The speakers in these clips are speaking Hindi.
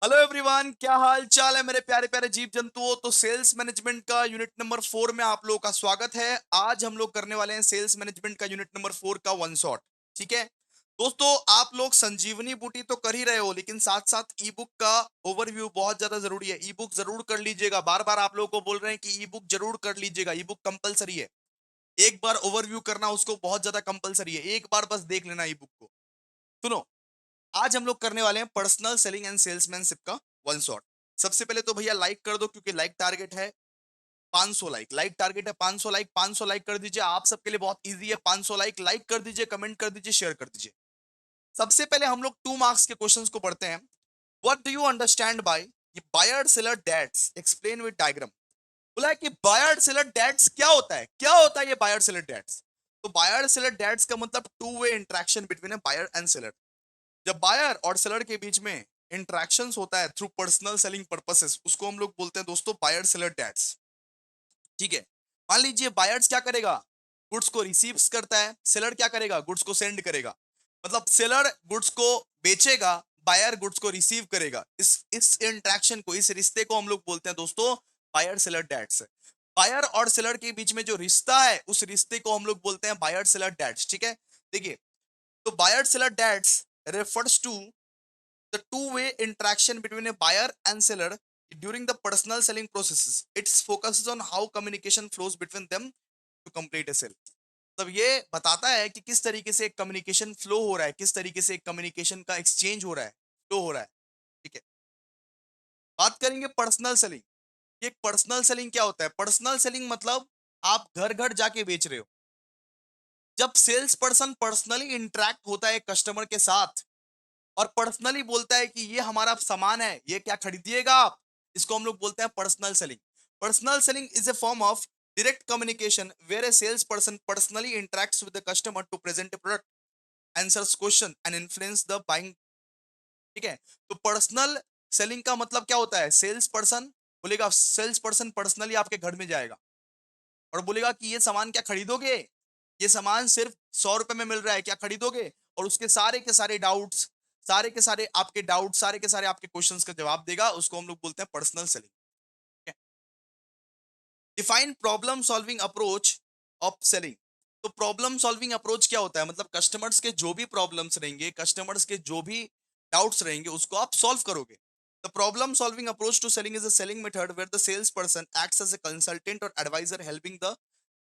हेलो एवरीवन, क्या हाल चाल है मेरे प्यारे प्यारे जीव जंतुओं। तो सेल्स मैनेजमेंट का यूनिट नंबर 4 में आप लोगों का स्वागत है। आज हम लोग करने वाले हैं सेल्स मैनेजमेंट का यूनिट नंबर 4 का वन शॉट। ठीक है दोस्तों, आप लोग संजीवनी बूटी तो कर ही रहे हो, लेकिन साथ साथ ई बुक का ओवरव्यू बहुत ज्यादा जरूरी है। ई बुक जरूर कर लीजिएगा। बार बार आप लोगों को बोल रहे हैं कि ई बुक जरूर कर लीजिएगा। ई बुक कंपलसरी है। एक बार ओवरव्यू करना उसको बहुत ज्यादा कंपलसरी है। एक बार बस देख लेना ई बुक को। सुनो, आज हम लोग करने वाले हैं पर्सनल सेलिंग एंड सेल्समैनशिप का वन शॉट। सबसे पहले तो भैया लाइक कर दो, क्योंकि लाइक टारगेट है 500 लाइक। लाइक टारगेट है 500 लाइक। 500 लाइक कर दीजिए। आप सबके लिए बहुत इजी है। 500 लाइक लाइक कर दीजिए, कमेंट कर दीजिए, शेयर कर दीजिए। सबसे पहले हम लोग 2 मार्क्स के क्वेश्चंस को पढ़ते हैं। What do you understand by ये buyer seller dates, explain with diagram. बोला है कि बायर सेलर डेट्स क्या होता है। क्या होता है ये बायर सेलर डेट्स? तो बायर सेलर डेट्स का मतलब two way interaction between a buyer and seller. जब बायर और सेलर के बीच में इंटरेक्शंस होता है थ्रू पर्सनल सेलिंग पर्पसेस, उसको हम लोग बोलते हैं दोस्तों बायर सेलर डेट्स। ठीक है, मान लीजिए बायर्स क्या करेगा, गुड्स को रिसीव करता है। सेलर क्या करेगा, गुड्स को सेंड करेगा। मतलब सेलर गुड्स को बेचेगा, बायर गुड्स को रिसीव करेगा। इस इंटरेक्शन को, इस रिश्ते को हम लोग बोलते हैं दोस्तों बायर सेलर डेट्स। बायर और सेलर के बीच में जो रिश्ता है, उस रिश्ते को हम लोग बोलते हैं बायर सेलर डेट्स। ठीक है, देखिए, तो buyer seller debts refers to the two-way interaction between a buyer and seller during the personal selling processes. It focuses on how communication flows between them to complete a sale. तब ये बताता है कि किस तरीके से एक कम्युनिकेशन फ्लो हो रहा है, किस तरीके से एक कम्युनिकेशन का एक्सचेंज हो रहा है, फ्लो हो रहा है। ठीक है, बात करेंगे पर्सनल सेलिंग। ये पर्सनल सेलिंग क्या होता है? पर्सनल सेलिंग मतलब आप घर घर जाके बेच रहे हो। जब सेल्स पर्सन पर्सनली इंटरेक्ट होता है कस्टमर के साथ और पर्सनली बोलता है कि ये हमारा सामान है, ये क्या खरीदिएगा आप, इसको हम लोग बोलते हैं personal selling. Personal selling is a form of direct communication where a sales person personally interacts with the customer to present a product, answers question and influence the buying. ठीक है, तो पर्सनल सेलिंग का मतलब क्या होता है? सेल्स पर्सन बोलेगा, सेल्स पर्सन पर्सनली आपके घर में जाएगा और बोलेगा कि ये सामान क्या खरीदोगे, ये सामान सिर्फ 100 रुपए में मिल रहा है, क्या खरीदोगे? और उसके सारे के सारे डाउट्स, सारे के सारे आपके डाउट, सारे के सारे आपके क्वेश्चंस का जवाब देगा। उसको हम लोग बोलते हैं personal selling. Define problem solving approach of selling. तो प्रॉब्लम सॉल्विंग अप्रोच क्या होता है? मतलब कस्टमर्स के जो भी प्रॉब्लम्स रहेंगे, कस्टमर्स के जो भी डाउट्स रहेंगे, उसको आप सॉल्व करोगे। The problem solving approach to selling is a selling method where the sales person acts as a consultant और advisor, helping the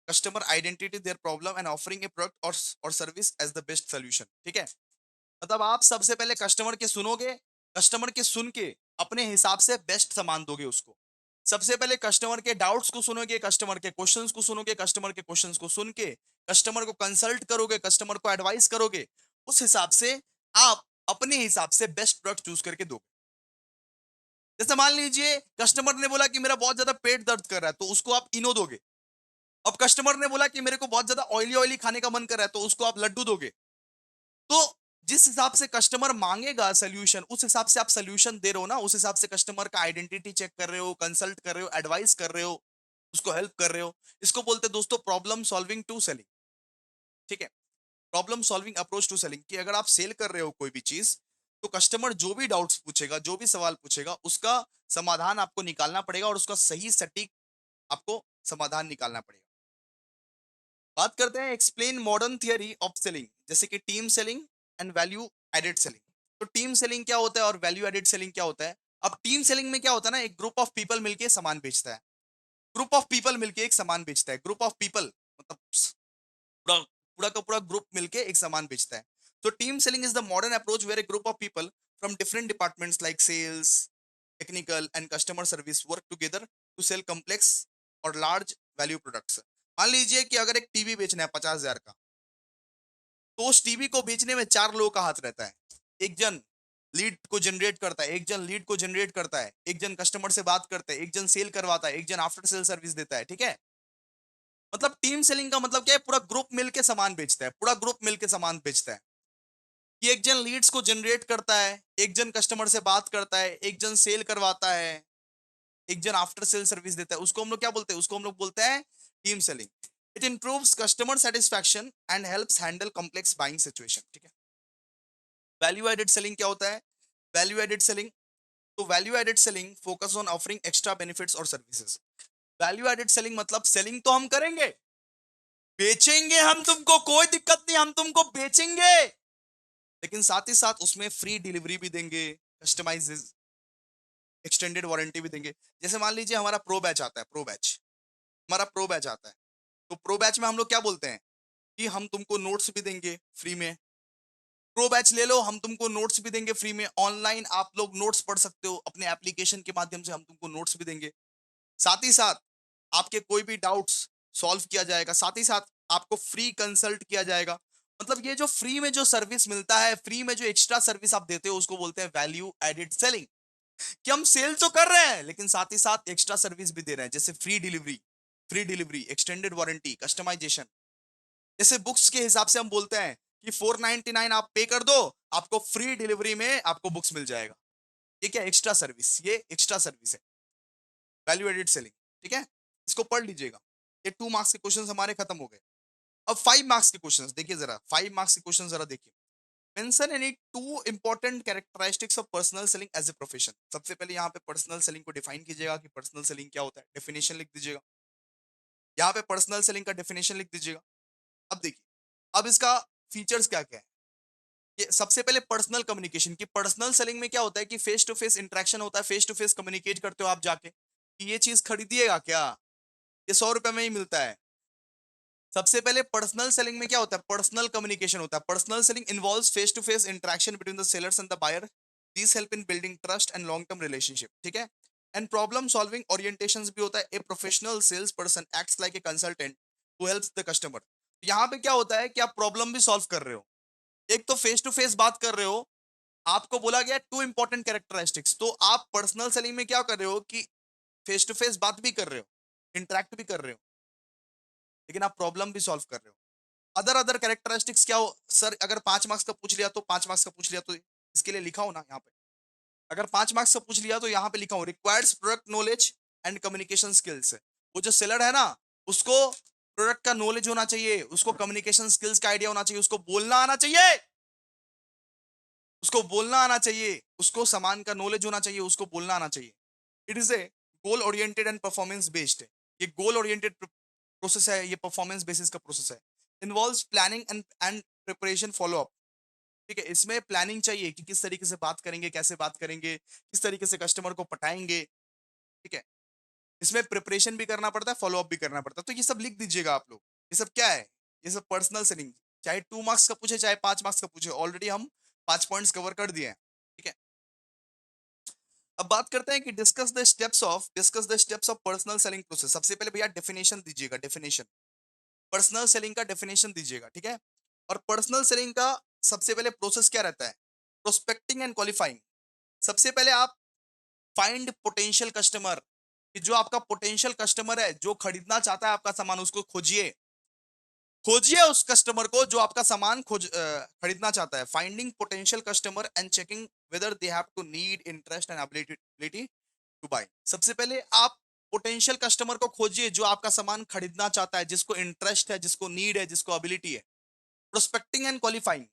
customer identity their problem and offering a product और service as the best solution. ठीक है, मतलब आप सबसे पहले कस्टमर के सुनोगे, कस्टमर के सुन के अपने हिसाब से बेस्ट सामान दोगे उसको। सबसे पहले कस्टमर के डाउट्स को सुनोगे, कस्टमर के क्वेश्चंस को सुनोगे, कस्टमर के क्वेश्चंस को सुन के कस्टमर को कंसल्ट करोगे, कस्टमर को एडवाइस करोगे। उस हिसाब से आप अपने हिसाब से बेस्ट प्रोडक्ट चूज करके दोगे। जैसे मान लीजिए कस्टमर ने बोला कि मेरा बहुत ज्यादा पेट दर्द कर रहा है, तो उसको आप इनो दोगे। अब कस्टमर ने बोला कि मेरे को बहुत ज्यादा ऑयली ऑयली खाने का मन कर रहा है, तो उसको आप लड्डू दोगे। तो जिस हिसाब से कस्टमर मांगेगा सोल्यूशन, उस हिसाब से आप सोल्यूशन दे रहे हो ना। उस हिसाब से कस्टमर का आइडेंटिटी चेक कर रहे हो, कंसल्ट कर रहे हो, एडवाइस कर रहे हो, उसको हेल्प कर रहे हो। इसको बोलते हैं दोस्तों प्रॉब्लम सॉल्विंग टू सेलिंग। ठीक है, problem solving approach to selling कि अगर आप सेल कर रहे हो कोई भी चीज, तो कस्टमर जो भी डाउट्स पूछेगा, जो भी सवाल पूछेगा, उसका समाधान आपको निकालना पड़ेगा और उसका सही सटीक आपको समाधान निकालना पड़ेगा। बात करते हैं explain modern theory of selling, जैसे कि team selling and value added selling. तो टीम सेलिंग क्या होता है और वैल्यू एडेड सेलिंग क्या होता है? अब टीम सेलिंग में क्या होता है ना, एक ग्रुप ऑफ पीपल मिलके सामान बेचता है। ग्रुप ऑफ पीपल मिलके एक सामान बेचता है। ग्रुप ऑफ पीपल मतलब पूरा पूरा का पूरा ग्रुप मिलके एक सामान बेचता है। तो team selling is the modern approach where a group of people from different departments like sales, technical and customer service work together to sell complex और लार्ज वैल्यू प्रोडक्ट्स। मान लीजिए कि अगर एक टीवी बेचना है 50,000 का, तो उस टीवी को बेचने में 4 लोगों का हाथ रहता है। एक जन लीड को जनरेट करता है, एक जन लीड को जनरेट करता है, एक जन कस्टमर से बात करता है, एक जन सेल करवाता है, एक जन आफ्टर सेल सर्विस देता है। ठीक है, मतलब टीम सेलिंग का मतलब क्या है? पूरा ग्रुप मिलके सामान बेचता है, पूरा ग्रुप मिलके सामान बेचता है। कि एक जन लीड्स को जनरेट करता है, एक जन कस्टमर से बात करता है, एक जन सेल करवाता है, एक जन आफ्टर सेल सर्विस देता है। उसको हम लोग क्या बोलते हैं? उसको हम लोग बोलते हैं team selling. It improves customer satisfaction and helps handle complex buying situation. ठीक है, वैल्यू एडेड सेलिंग क्या होता है? वैल्यू एडेड सेलिंग तो value added selling focus on offering extra benefits और सर्विसेज। वैल्यू एडेड सेलिंग मतलब सेलिंग तो हम करेंगे, बेचेंगे हम तुमको, कोई दिक्कत नहीं, हम तुमको बेचेंगे, लेकिन साथ ही साथ उसमें फ्री डिलीवरी भी देंगे, कस्टमाइज एक्सटेंडेड वारंटी भी देंगे। जैसे मान लीजिए हमारा प्रो बैच आता है, प्रो बैच, हमारा प्रो बैच आता है, तो प्रो बैच में हम लोग क्या बोलते हैं कि हम तुमको नोट्स भी देंगे फ्री में। प्रो बैच ले लो, हम तुमको नोट्स भी देंगे फ्री में, ऑनलाइन आप लोग नोट्स पढ़ सकते हो अपने एप्लीकेशन के माध्यम से, हम तुमको नोट्स भी देंगे। साथ ही साथ आपके कोई भी डाउट्स सॉल्व किया जाएगा, साथ ही साथ आपको फ्री कंसल्ट किया जाएगा। मतलब ये जो फ्री में जो सर्विस मिलता है, फ्री में जो एक्स्ट्रा सर्विस आप देते हो, उसको बोलते हैं वैल्यू एडेड सेलिंग। कि हम सेल तो कर रहे हैं लेकिन साथ ही साथ एक्स्ट्रा सर्विस भी दे रहे हैं, जैसे free delivery, extended warranty, customisation. जैसे बुक्स के हिसाब से हम बोलते हैं कि 499 आप पे कर दो, आपको फ्री डिलीवरी में आपको बुक्स मिल जाएगा। ये क्या एक्स्ट्रा सर्विस, ये एक्स्ट्रा सर्विस है, वैल्यू एडेड सेलिंग। ठीक है, इसको पढ़ लीजिएगा। ये 2 मार्क्स के क्वेश्चंस हमारे खत्म हो गए। अब 5 मार्क्स के क्वेश्चंस देखिए जरा, 5 मार्क्स के क्वेश्चन जरा देखिए। Mention any 2 important characteristics of personal selling as a profession. सबसे पहले यहाँ पे पर्सनल सेलिंग को डिफाइन कीजिएगा कि पर्सनल सेलिंग क्या होता है, डेफिनेशन लिख दीजिएगा। यहाँ पे पर्सनल सेलिंग का डेफिनेशन लिख दीजिएगा। अब देखिए, अब इसका फीचर्स क्या क्या है। ये सबसे पहले पर्सनल कम्युनिकेशन की, पर्सनल सेलिंग में क्या होता है कि फेस टू फेस इंटरेक्शन होता है, फेस टू फेस कम्युनिकेट करते हो आप जाके कि ये चीज खरीदिएगा क्या, ये 100 रुपए में ही मिलता है। सबसे पहले पर्सनल सेलिंग में क्या होता है, पर्सनल कम्युनिकेशन होता है। Personal selling involves face to face interaction between the sellers and the buyer. This help in building trust and long term relationship. ठीक है, एंड प्रॉब्लम सॉल्विंग ओरिएंटेशंस भी होता है। A professional sales person acts like a consultant who helps the customer. यहाँ पे क्या होता है कि आप प्रॉब्लम भी सॉल्व कर रहे हो, एक तो फेस टू फेस बात कर रहे हो, आपको बोला गया 2 इंपॉर्टेंट कैरेक्टरिस्टिक्स, तो आप पर्सनल सेलिंग में क्या कर रहे हो कि फेस टू फेस बात भी कर रहे हो, इंटरेक्ट भी कर रहे हो, लेकिन आप प्रॉब्लम भी सॉल्व कर रहे हो। अदर अदर कैरेक्टरिस्टिक्स क्या हो सर, अगर 5 मार्क्स का पूछ लिया तो 5 मार्क्स का पूछ लिया तो इसके लिए लिखा हो ना यहाँ पे। अगर 5 मार्क्स का पूछ लिया तो यहाँ पे लिखा हो requires product knowledge and communication skills. वो जो सेलर है ना, उसको प्रोडक्ट का नॉलेज होना चाहिए, उसको कम्युनिकेशन स्किल्स का आइडिया होना चाहिए, उसको बोलना आना चाहिए, उसको बोलना आना चाहिए, उसको सामान का नॉलेज होना चाहिए, उसको बोलना आना चाहिए। It is a goal oriented and performance based है। ये गोल ओरिएंटेड प्रोसेस है, ये परफॉर्मेंस बेसिस का प्रोसेस है। Involves planning and preparation follow up. ठीक है, इसमें प्लानिंग चाहिए कि किस तरीके से बात करेंगे, कैसे बात करेंगे, किस तरीके से कस्टमर को पटाएंगे। ठीक है, इसमें प्रिपरेशन भी करना पड़ता है, फॉलो अप भी करना पड़ता है। तो ये सब लिख दीजिएगा आप लोग। ये सब क्या है, ये सब पर्सनल सेलिंग, चाहे 2 मार्क्स का पूछे चाहे 5 मार्क्स का पूछे, ऑलरेडी हम 5 पॉइंट्स कवर कर दिए हैं। ठीक है, अब बात करते हैं कि discuss the steps of personal selling process. सबसे पहले भैया डेफिनेशन दीजिएगा, डेफिनेशन पर्सनल सेलिंग का डेफिनेशन दीजिएगा। ठीक है, और पर्सनल सेलिंग का सबसे पहले प्रोसेस क्या रहता है, प्रोस्पेक्टिंग एंड क्वालिफाइंग। सबसे पहले आप फाइंड पोटेंशियल कस्टमर, कि जो आपका पोटेंशियल कस्टमर है, जो खरीदना चाहता है आपका सामान, उसको खोजिए, खोजिए उस कस्टमर को जो आपका सामान खरीदना चाहता है। Finding potential customer and checking whether they have to need interest and ability to buy. सबसे पहले आप पोटेंशियल कस्टमर को खोजिए जो आपका सामान खरीदना चाहता है, जिसको इंटरेस्ट है, जिसको नीड है, जिसको एबिलिटी है। Prospecting and qualifying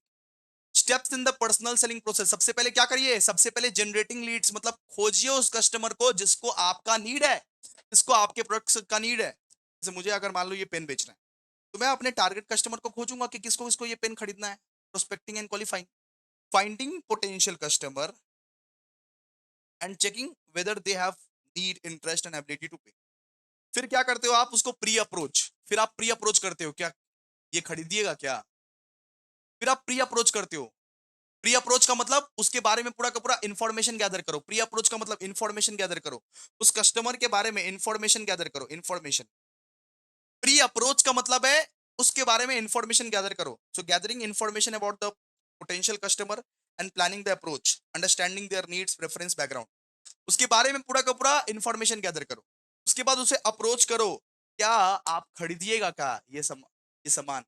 steps in the personal selling process. सबसे पहले क्या करिए, सबसे पहले जनरेटिंग लीड्स, मतलब खोजिए उस कस्टमर को जिसको आपका नीड है, जिसको आपके प्रोडक्ट्स का नीड है। जैसे मुझे अगर मान लो ये पेन बेचना है, तो मैं अपने टारगेट कस्टमर को खोजूंगा कि किसको किसको ये पेन खरीदना है। Prospecting and qualifying, finding potential customer and checking whether they have need interest and ability to pay. फिर क्या करते हो आप, उसको प्री अप्रोच, फिर आप प्री अप्रोच करते हो, क्या ये खरीदिएगा क्या, फिर आप प्री अप्रोच करते हो। प्री अप्रोच का मतलब उसके बारे में पूरा का पूरा इंफॉर्मेशन गैदर करो। प्री अप्रोच का मतलब इंफॉर्मेशन गैदर करो, उस कस्टमर के बारे में इंफॉर्मेशन गैदर करो, इंफॉर्मेशन। प्री अप्रोच का मतलब है उसके बारे में इंफॉर्मेशन गैदर करो। So gathering information about the potential customer and planning the approach, understanding their needs, preference, background. उसके बारे में पूरा का पूरा इंफॉर्मेशन गैदर करो। उसके बाद उसे अप्रोच करो, क्या आप खरीदिएगा क्या ये सामान,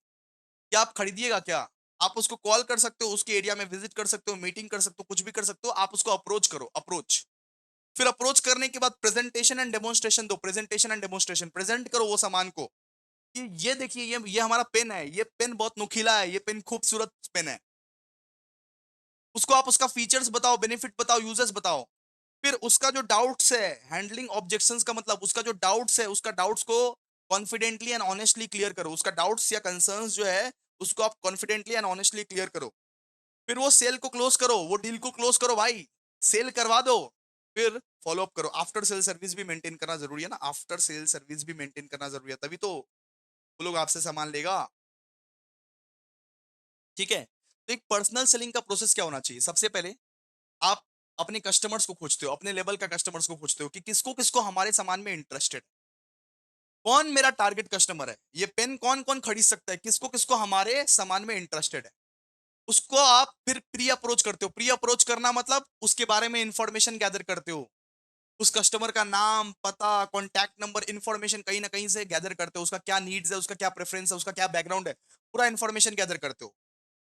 क्या आप खरीदिएगा क्या। आप उसको कॉल कर सकते हो, उसके एरिया में विजिट कर सकते हो, मीटिंग कर सकते हो, कुछ भी कर सकते हो। आप उसको अप्रोच करो, अप्रोच। फिर अप्रोच करने के बाद प्रेजेंटेशन एंड डेमोन्स्ट्रेशन दो, प्रेजेंटेशन एंड डेमोन्स्ट्रेशन, प्रेजेंट करो वो सामान को कि ये देखिए, ये हमारा पेन है, ये पेन बहुत नुकीला है, ये पेन खूबसूरत पेन है। उसको आप उसका फीचर्स बताओ, बेनिफिट बताओ, यूजर्स बताओ। फिर उसका जो डाउट्स है, हैंडलिंग ऑब्जेक्शंस का मतलब उसका जो डाउट्स है, उसका डाउट्स को कॉन्फिडेंटली एंड ऑनेस्टली क्लियर करो। उसका डाउट्स या कंसर्न्स जो है, उसको आप कॉन्फिडेंटली एंड ऑनेस्टली क्लियर करो। फिर वो सेल को क्लोज करो, वो डील को क्लोज करो भाई, सेल करवा दो। फिर फॉलो अप करो। आफ्टर सेल सर्विस भी मेंटेन करना जरूरी है ना, आफ्टर सेल सर्विस भी मेंटेन करना जरूरी है, तभी तो वो लोग आपसे सामान लेगा। ठीक है। तो एक पर्सनल सेलिंग का प्रोसेस क्या होना चाहिए? सबसे पहले आप अपने कस्टमर्स को खोजते हो, अपने लेवल का कस्टमर्स को खोजते हो कि किसको किसको हमारे सामान में इंटरेस्टेड, कौन मेरा टारगेट कस्टमर है, ये पेन कौन कौन खरीद सकता है, किसको किसको हमारे सामान में इंटरेस्टेड है। उसको आप फिर प्री अप्रोच करते हो। प्री अप्रोच करना मतलब उसके बारे में इंफॉर्मेशन गैदर करते हो। उस कस्टमर का नाम, पता, कॉन्टैक्ट नंबर, इंफॉर्मेशन कहीं ना कहीं से गैदर करते हो। उसका क्या नीड्स है, उसका क्या प्रेफरेंस है, उसका क्या बैकग्राउंड है, पूरा इंफॉर्मेशन गैदर करते हो।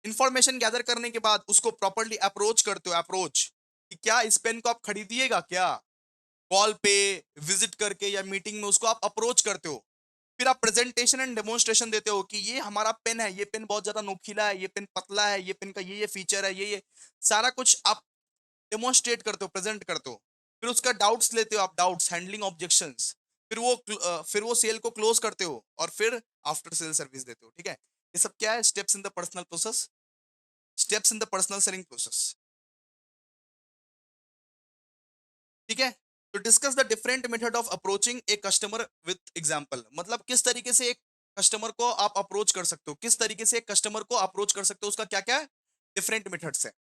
इंफॉर्मेशन गैदर करने के बाद उसको प्रॉपरली अप्रोच करते हो। अप्रोच कि क्या इस पेन को आप खरीदिएगा क्या, कॉल पे, विजिट करके या मीटिंग में उसको आप अप्रोच करते हो। फिर आप प्रेजेंटेशन एंड डेमोन्स्ट्रेशन देते हो कि ये हमारा पेन है, ये पेन बहुत ज्यादा नोकीला है, ये पेन पतला है, ये पेन का ये फीचर है, ये सारा कुछ आप डेमोन्स्ट्रेट करते हो, प्रेजेंट करते हो। फिर उसका डाउट्स लेते हो आप, डाउट्स, हैंडलिंग ऑब्जेक्शंस। फिर वो सेल को क्लोज करते हो और फिर आफ्टर सेल सर्विस देते हो। ठीक है। ये सब क्या है? Steps in the personal process, steps in the personal selling process. ठीक है। तो discuss the different method of approaching a customer with example. मतलब किस तरीके से एक कस्टमर को आप अप्रोच कर सकते हो, किस तरीके से एक कस्टमर को अप्रोच कर सकते हो, उसका क्या क्या डिफरेंट मेथड्स है,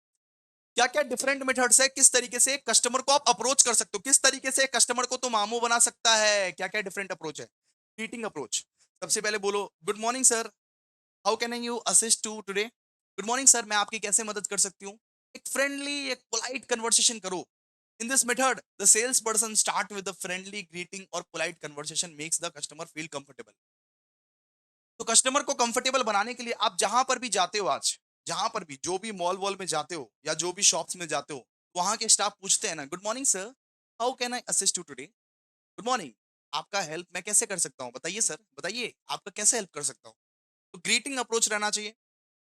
क्या क्या डिफरेंट मेथड्स है, किस तरीके से कस्टमर को आप अप्रोच कर सकते हो, किस तरीके से कस्टमर को तुम मामू बना सकता है, क्या क्या डिफरेंट अप्रोच है। Greeting approach. सबसे पहले बोलो, good morning sir, how can I you assist to today. Good morning sir, मैं आपकी कैसे मदद कर सकती हूँ। एक फ्रेंडली, एक पोलाइट कन्वर्सेशन करो। In this method the sales person start with the friendly greeting और polite conversation makes the customer feel comfortable. तो कस्टमर को कंफर्टेबल बनाने के लिए आप जहां पर भी जाते हो, आज जहां पर भी, जो भी मॉल वॉल में जाते हो या जो भी शॉप्स में जाते हो, वहां के स्टाफ पूछते हैं ना, good morning sir, how can I assist you today. Good morning, आपका हेल्प मैं कैसे कर सकता हूँ, बताइए सर, बताइए आपका कैसे हेल्प कर सकता हूँ। तो ग्रीटिंग अप्रोच रहना चाहिए।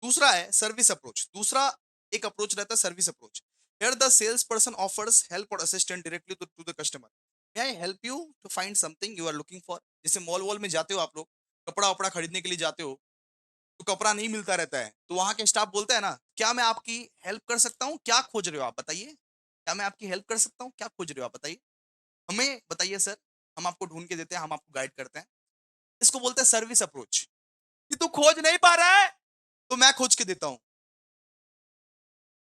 दूसरा है सर्विस अप्रोच। दूसरा एक अप्रोच रहता है service approach. Here the sales person offers help और assistant directly to the customer. May I help you to find something you are looking for. जैसे मॉल वॉल में जाते हो आप लोग, कपड़ा वपड़ा खरीदने के लिए जाते हो, तो कपड़ा नहीं मिलता रहता है, तो वहां के स्टाफ बोलते हैं ना, क्या मैं आपकी हेल्प कर सकता हूँ, क्या खोज रहे हो आप बताइए, क्या मैं आपकी हेल्प कर सकता हूँ, क्या खोज रहे हो आप बताइए, हमें बताइए सर, हम आपको ढूंढ के देते हैं, हम आपको गाइड करते हैं। इसको बोलते हैं सर्विस अप्रोच। कि तू खोज नहीं पा रहा है तो मैं खोज के देता हूँ।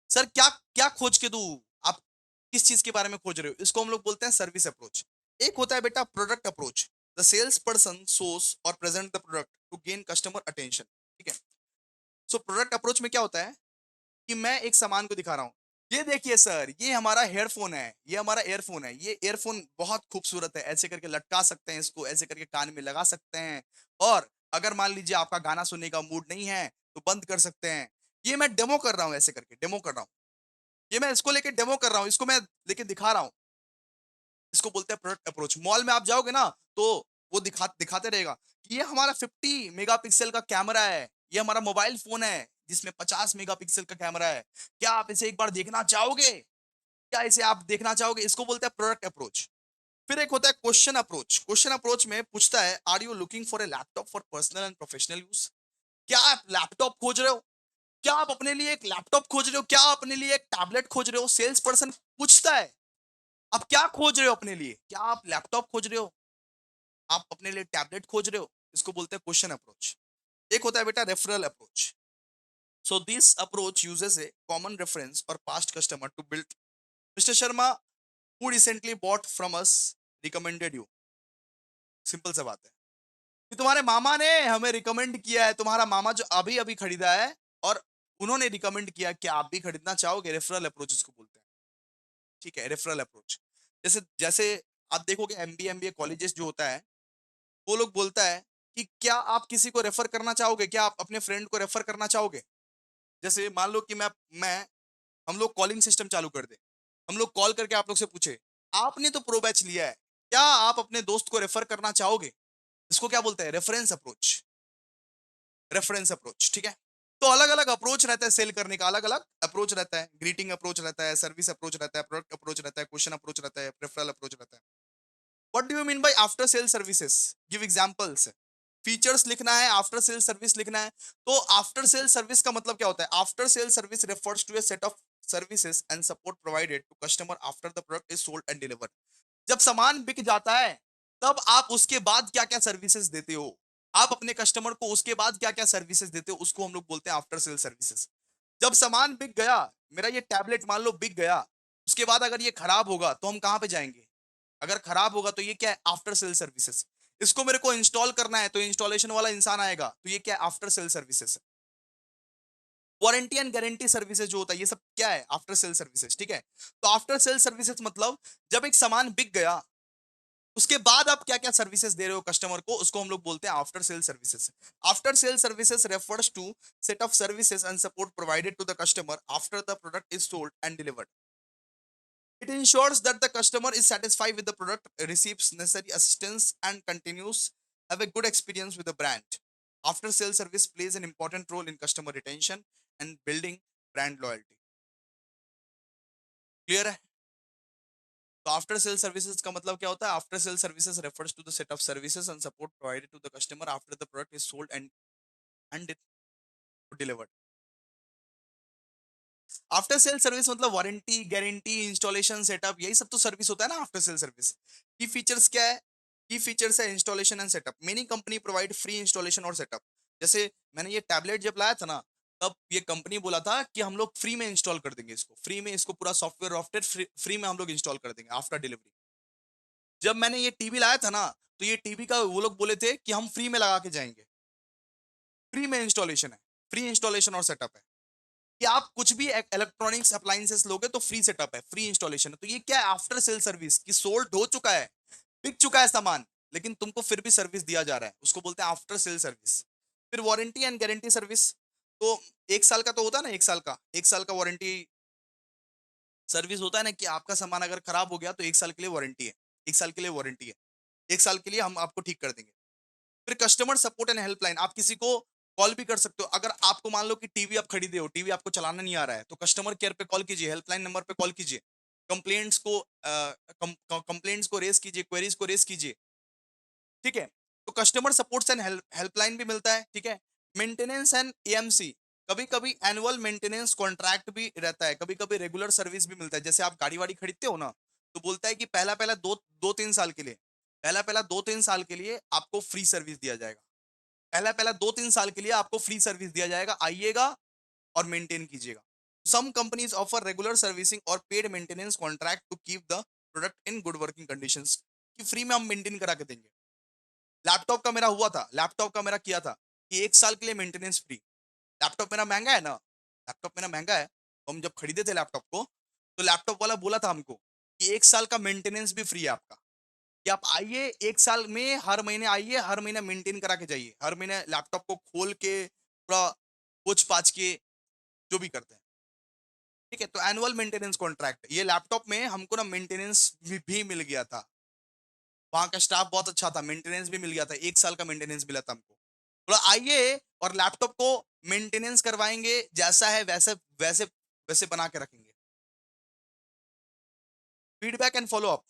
सर क्या क्या खोज के दूं, आप किस चीज के बारे में खोज रहे हो, इसको हम लोग बोलते हैं सर्विस अप्रोच। एक होता है बेटा product approach. The sales person source और present the product to gain customer attention. ठीक है। सो प्रोडक्ट अप्रोच में क्या होता है कि मैं एक सामान को दिखा रहा हूँ, ये देखिए सर, ये हमारा हेडफोन है, ये हमारा एयरफोन है, ये एयरफोन बहुत खूबसूरत है, ऐसे करके लटका सकते हैं इसको, ऐसे करके कान में लगा सकते हैं, और अगर मान लीजिए आपका गाना सुनने का मूड नहीं है तो बंद कर सकते हैं। ये मैं डेमो कर रहा हूँ, ऐसे करके डेमो कर रहा हूँ, ये मैं इसको लेके डेमो कर रहा हूँ, इसको मैं लेके दिखा रहा हूँ। इसको बोलते हैं प्रोडक्ट अप्रोच। मॉल में आप जाओगे ना, तो वो दिखाते रहेगा कि ये हमारा 50 मेगापिक्सल का कैमरा है, ये हमारा मोबाइल फोन है जिसमें 50 मेगापिक्सल का कैमरा है, क्या आप इसे एक बार देखना चाहोगे, क्या इसे आप देखना चाहोगे, इसको बोलते हैं प्रोडक्ट अप्रोच। फिर एक होता है क्वेश्चन अप्रोच। क्वेश्चन अप्रोच में पूछता है, are you looking for a laptop for personal and professional use. क्या आप लैपटॉप खोज रहे हो, क्या आप अपने लिए एक लैपटॉप खोज रहे हो, क्या आप अपने लिए एक टैबलेट खोज रहे हो। सेल्स पर्सन पूछता है, आप क्या खोज रहे हो अपने लिए, क्या आप लैपटॉप खोज रहे हो, आप अपने लिए टैबलेट खोज रहे हो। इसको बोलते हैं क्वेश्चन अप्रोच। एक होता है बेटा referral approach. So this approach uses a common reference और past customer to build. Mister Sharma who recently bought from us recommended you. Simple सा बात है कि तुम्हारे मामा ने हमें रिकमेंड किया है, तुम्हारा मामा जो अभी अभी खरीदा है और उन्होंने रिकमेंड किया कि आप भी खरीदना चाहोगे। रेफरल अप्रोच इसको बोलते हैं। ठीक है, रेफरल अप्रोच। जैसे जैसे आप देखोगे एमबीए कॉलेजेस जो होता है, वो लोग बोलता है कि क्या आप किसी को रेफर करना चाहोगे, क्या आप अपने फ्रेंड को रेफर करना चाहोगे। जैसे मान लो कि मैं हम लोग कॉलिंग सिस्टम चालू कर दे, हम लोग कॉल करके आप लोग से पूछे, आपने तो प्रो बैच लिया है, क्या आप अपने दोस्त को रेफर करना चाहोगे। इसको क्या बोलते हैं? Reference approach. Reference approach. ठीक है। तो अलग अलग अप्रोच रहता है सेल करने का, अलग अलग अप्रोच रहता है, ग्रीटिंग अप्रोच रहता है, सर्विस अप्रोच रहता है, प्रोडक्ट अप्रोच रहता है, क्वेश्चन अप्रोच रहता है, रेफरल अप्रोच रहता है। What do you mean bye after sale services? Give examples. Features लिखना है, आफ्टर सेल सर्विस लिखना है। तो आफ्टर सेल सर्विस का मतलब क्या होता है? After sale service refers to a set of services and support provided to customer after the product is sold and delivered. जब सामान बिक जाता है, तब आप उसके बाद क्या क्या सर्विसेज देते हो, आप अपने कस्टमर को उसके बाद क्या क्या सर्विसेज देते हो, उसको हम लोग बोलते हैं आफ्टर सेल सर्विसेज। जब सामान बिक गया, मेरा ये टैबलेट मान लो बिक गया, उसके बाद अगर ये खराब होगा तो हम कहां पे जाएंगे? अगर खराब होगा तो ये क्या है? After sale services. इसको मेरे को इंस्टॉल करना है तो इंस्टॉलेशन वाला इंसान आएगा, तो ये क्या है? After sale services. Warranty and guarantee services जो होता है, ये सब क्या है? After sale services. ठीक है, तो आफ्टर सेल सर्विसेज मतलब जब एक सामान बिक गया, उसके बाद आप क्या क्या सर्विसेज दे रहे हो कस्टमर को, उसको हम लोग बोलते हैं after sale services. After sale services refers to set of services and support provided to the customer after the product is sold and delivered. It ensures that the customer is satisfied with the product, receives necessary assistance, and continues have a good experience with the brand. After sales service plays an important role in customer retention and building brand loyalty. Clear है? तो आफ्टर सेल सर्विसेज का मतलब क्या होता है? After sale services refers to the set of services and support provided to the customer after the product is sold and delivered. After sale service मतलब वारंटी, गारंटी, इंस्टॉलेशन, सेटअप, यही सब तो सर्विस होता है ना आफ्टर सेल सर्विस। की फीचर्स क्या है? की फीचर्स है installation and setup. Many company provide free installation और सेटअप। जैसे मैंने ये टैबलेट जब लाया था ना, तब ये कंपनी बोला था कि हम लोग फ्री में इंस्टॉल कर देंगे इसको, फ्री में इसको पूरा सॉफ्टवेयर वॉफ्टवेयर फ्री में हम लोग इंस्टॉल कर देंगे आफ्टर डिलीवरी। जब मैंने ये टीवी लाया था ना, तो ये टीवी का वो लोग बोले थे कि हम फ्री में लगा के जाएंगे, फ्री में इंस्टॉलेशन है, फ्री इंस्टॉलेशन और सेटअप है। कि आप कुछ भी इलेक्ट्रॉनिक्स अप्लायंसेस लोगे तो फ्री सेटअप है, फ्री इंस्टॉलेशन है। तो ये क्या है? आफ्टर सेल सर्विस की सोल्ड हो चुका है, बिक चुका है सामान, लेकिन तुमको फिर भी सर्विस दिया जा रहा है, उसको बोलते हैं आफ्टर सेल सर्विस। फिर वारंटी एंड गारंटी सर्विस, तो 1 साल का तो होता है ना, 1 साल का वारंटी सर्विस होता है ना, कि आपका सामान अगर खराब हो गया तो 1 साल के लिए वारंटी है, 1 साल के लिए वारंटी है, 1 साल के लिए हम आपको ठीक कर देंगे। फिर कस्टमर सपोर्ट एंड हेल्पलाइन, आप किसी को कॉल भी कर सकते हो। अगर आपको मान लो कि टीवी आप खरीदे हो, टीवी आपको चलाना नहीं आ रहा है, तो कस्टमर केयर पे कॉल कीजिए, हेल्पलाइन नंबर पे कॉल कीजिए, कंप्लेंट्स को कंप्लेंट्स को रेस कीजिए, क्वेरीज को रेस कीजिए। ठीक है, तो कस्टमर सपोर्ट्स एंड हेल्पलाइन भी मिलता है। ठीक है, मेंटेनेंस एंड एएमसी, कभी कभी एनुअल मेंटेनेंस कॉन्ट्रैक्ट भी रहता है, कभी कभी रेगुलर सर्विस भी मिलता है। जैसे आप गाड़ी वाड़ी खरीदते हो ना, तो बोलता है कि पहला पहला दो दो तीन साल के लिए, पहला पहला 2-3 साल के लिए आपको फ्री सर्विस दिया जाएगा, पहला पहला 2-3 साल के लिए आपको फ्री सर्विस दिया जाएगा, आइएगा और मेंटेन कीजिएगा। Some companies offer regular servicing और paid maintenance contract to keep the product in good working conditions, कि फ्री में हम मेंटेन करा के देंगे। लैपटॉप का मेरा हुआ था, लैपटॉप का मेरा किया था कि 1 साल के लिए मेंटेनेंस फ्री। लैपटॉप मेरा महंगा है ना, लैपटॉप मेरा महंगा है, तो हम जब खरीदे थे लैपटॉप को, तो लैपटॉप वाला बोला था हमको कि 1 साल का मेंटेनेंस भी फ्री है आपका, कि आप आइए 1 साल में, हर महीने आइए, हर महीने मेंटेन करा के जाइए, हर महीने लैपटॉप को खोल के पूरा पोछ पाछ के जो भी करते हैं। ठीक है, तो एनुअल मेंटेनेंस कॉन्ट्रैक्ट, ये लैपटॉप में हमको ना मेंटेनेंस भी मिल गया था, वहां का स्टाफ बहुत अच्छा था, मेंटेनेंस भी मिल गया था, 1 साल का मेंटेनेंस मिला था हमको। बोला आइए और लैपटॉप को मेंटेनेंस करवाएंगे, जैसा है वैसे वैसे वैसे बना के रखेंगे। Feedback and follow up,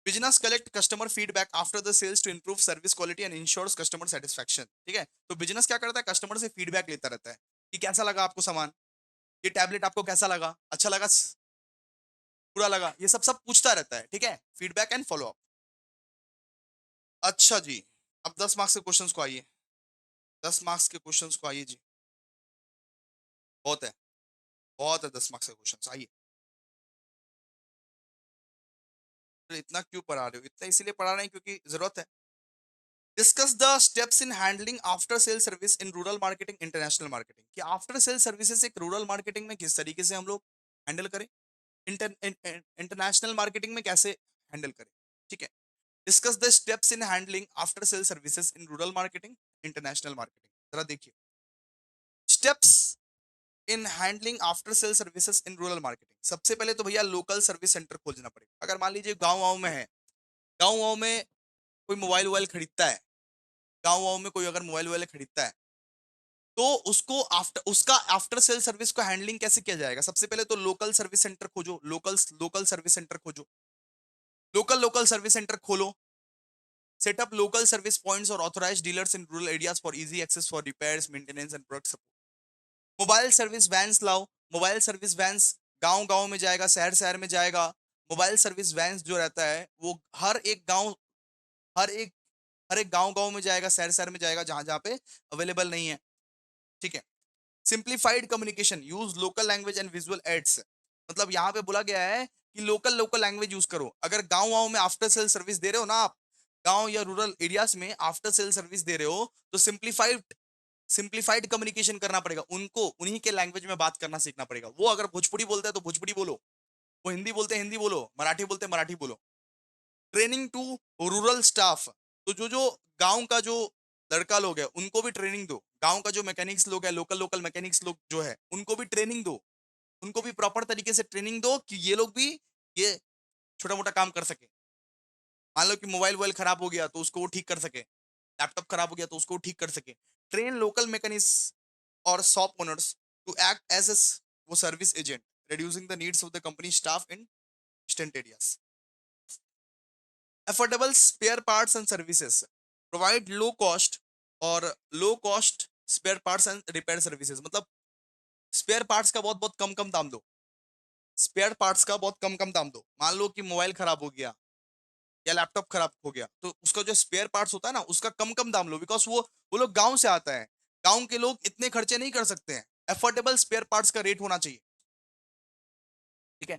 business collect customer feedback after the sales to improve service quality and ensures customer satisfaction. ठीक है, तो बिजनेस क्या करता है? कस्टमर से फीडबैक लेता रहता है कि कैसा लगा आपको सामान, ये टैबलेट आपको कैसा लगा, अच्छा लगा, बुरा लगा, ये सब सब पूछता रहता है। ठीक है, फीडबैक एंड फॉलो अप। अच्छा जी, अब 10 मार्क्स के क्वेश्चन को आइए, 10 मार्क्स के क्वेश्चन को आइए जी। बहुत है, बहुत है 10 मार्क्स के क्वेश्चन, आइए। तो इतना क्यों पढ़ा रहे हो? इतना इसीलिए पढ़ा रहे हैं क्योंकि जरूरत है। Discuss the steps in handling after sale service in rural marketing international marketing, कि आफ्टर सेल सर्विसेज एक रूरल मार्केटिंग में किस तरीके से हम लोग हैंडल करें, इंटरनेशनल मार्केटिंग में कैसे हैंडल करें। ठीक है, discuss the steps in handling after sale services in rural marketing international marketing. जरा देखिए, steps in handling after sale services in rural marketing. सबसे पहले तो भैया लोकल सर्विस सेंटर खोजना पड़ेगा। अगर मान लीजिए गाँव वाँव में है, गाँव वाँव में कोई मोबाइल वोबाइल खरीदता है, गाँव वाँव में कोई अगर मोबाइल वोबाइल खरीदता है, तो उसको आफ्टर सेल सर्विस को हैंडलिंग कैसे किया जाएगा? सबसे पहले तो लोकल सर्विस सेंटर खोजो, लोकल सर्विस सेंटर खोजो, लोकल सर्विस सेंटर खोलो, set up local service points और authorised dealers in rural areas for easy access for repairs, maintenance and product support. Mobile service vans लाओ, मोबाइल सर्विस वैन्स गांव-गांव में जाएगा, शहर-शहर में जाएगा। मोबाइल सर्विस वैन्स जो रहता है, वो हर एक हर एक गांव-गांव में जाएगा, शहर-शहर में जाएगा, जहां-जहां पे अवेलेबल नहीं है, ठीक है? Simplified communication, use local language and visual aids. मतलब यहाँ पे बोला गया है कि लोकल लोकल लैंग्वेज यूज करो। अगर गांव वाँव में आफ्टर सेल सर्विस दे रहे हो ना आप, गांव या रूरल एरियाज में आफ्टर सेल सर्विस दे रहे हो, तो सिंप्लीफाइड सिंप्लीफाइड कम्युनिकेशन करना पड़ेगा। उनको उन्हीं के लैंग्वेज में बात करना सीखना पड़ेगा। वो अगर भोजपुरी बोलते हैं तो भोजपुरी बोलो, वो हिंदी बोलते हैं हिंदी बोलो, मराठी बोलते हैं मराठी बोलो। ट्रेनिंग टू रूरल स्टाफ, तो जो जो गांव का जो लड़का लोग है उनको भी ट्रेनिंग दो। गांव का जो मैकेनिक्स लोग है, लोकल लोकल मैकेनिक्स लोग जो है, उनको भी ट्रेनिंग दो। उनको भी प्रॉपर तरीके से ट्रेनिंग दो कि ये लोग भी ये छोटा मोटा काम कर सके। मान लो कि मोबाइल वोबाइल खराब हो गया तो उसको वो ठीक कर सके, लैपटॉप खराब हो गया तो उसको वो ठीक कर सके। ट्रेन लोकल मैकेनिक्स और shop owners to act as वो service agent, reducing the needs of the company staff in distant areas. Affordable spare parts and services, provide low cost spare parts and repair services। मतलब स्पेयर पार्ट्स का बहुत बहुत कम कम दाम दो, स्पेयर पार्ट्स का बहुत कम कम दाम दो। मान लो कि मोबाइल खराब हो गया या लैपटॉप खराब हो गया, तो उसका जो स्पेयर पार्ट्स होता है ना, उसका कम कम दाम लो, बिकॉज वो लोग गांव से आता है। गांव के लोग इतने खर्चे नहीं कर सकते हैं। अफोर्डेबल स्पेयर पार्ट्स का रेट होना चाहिए, ठीक है?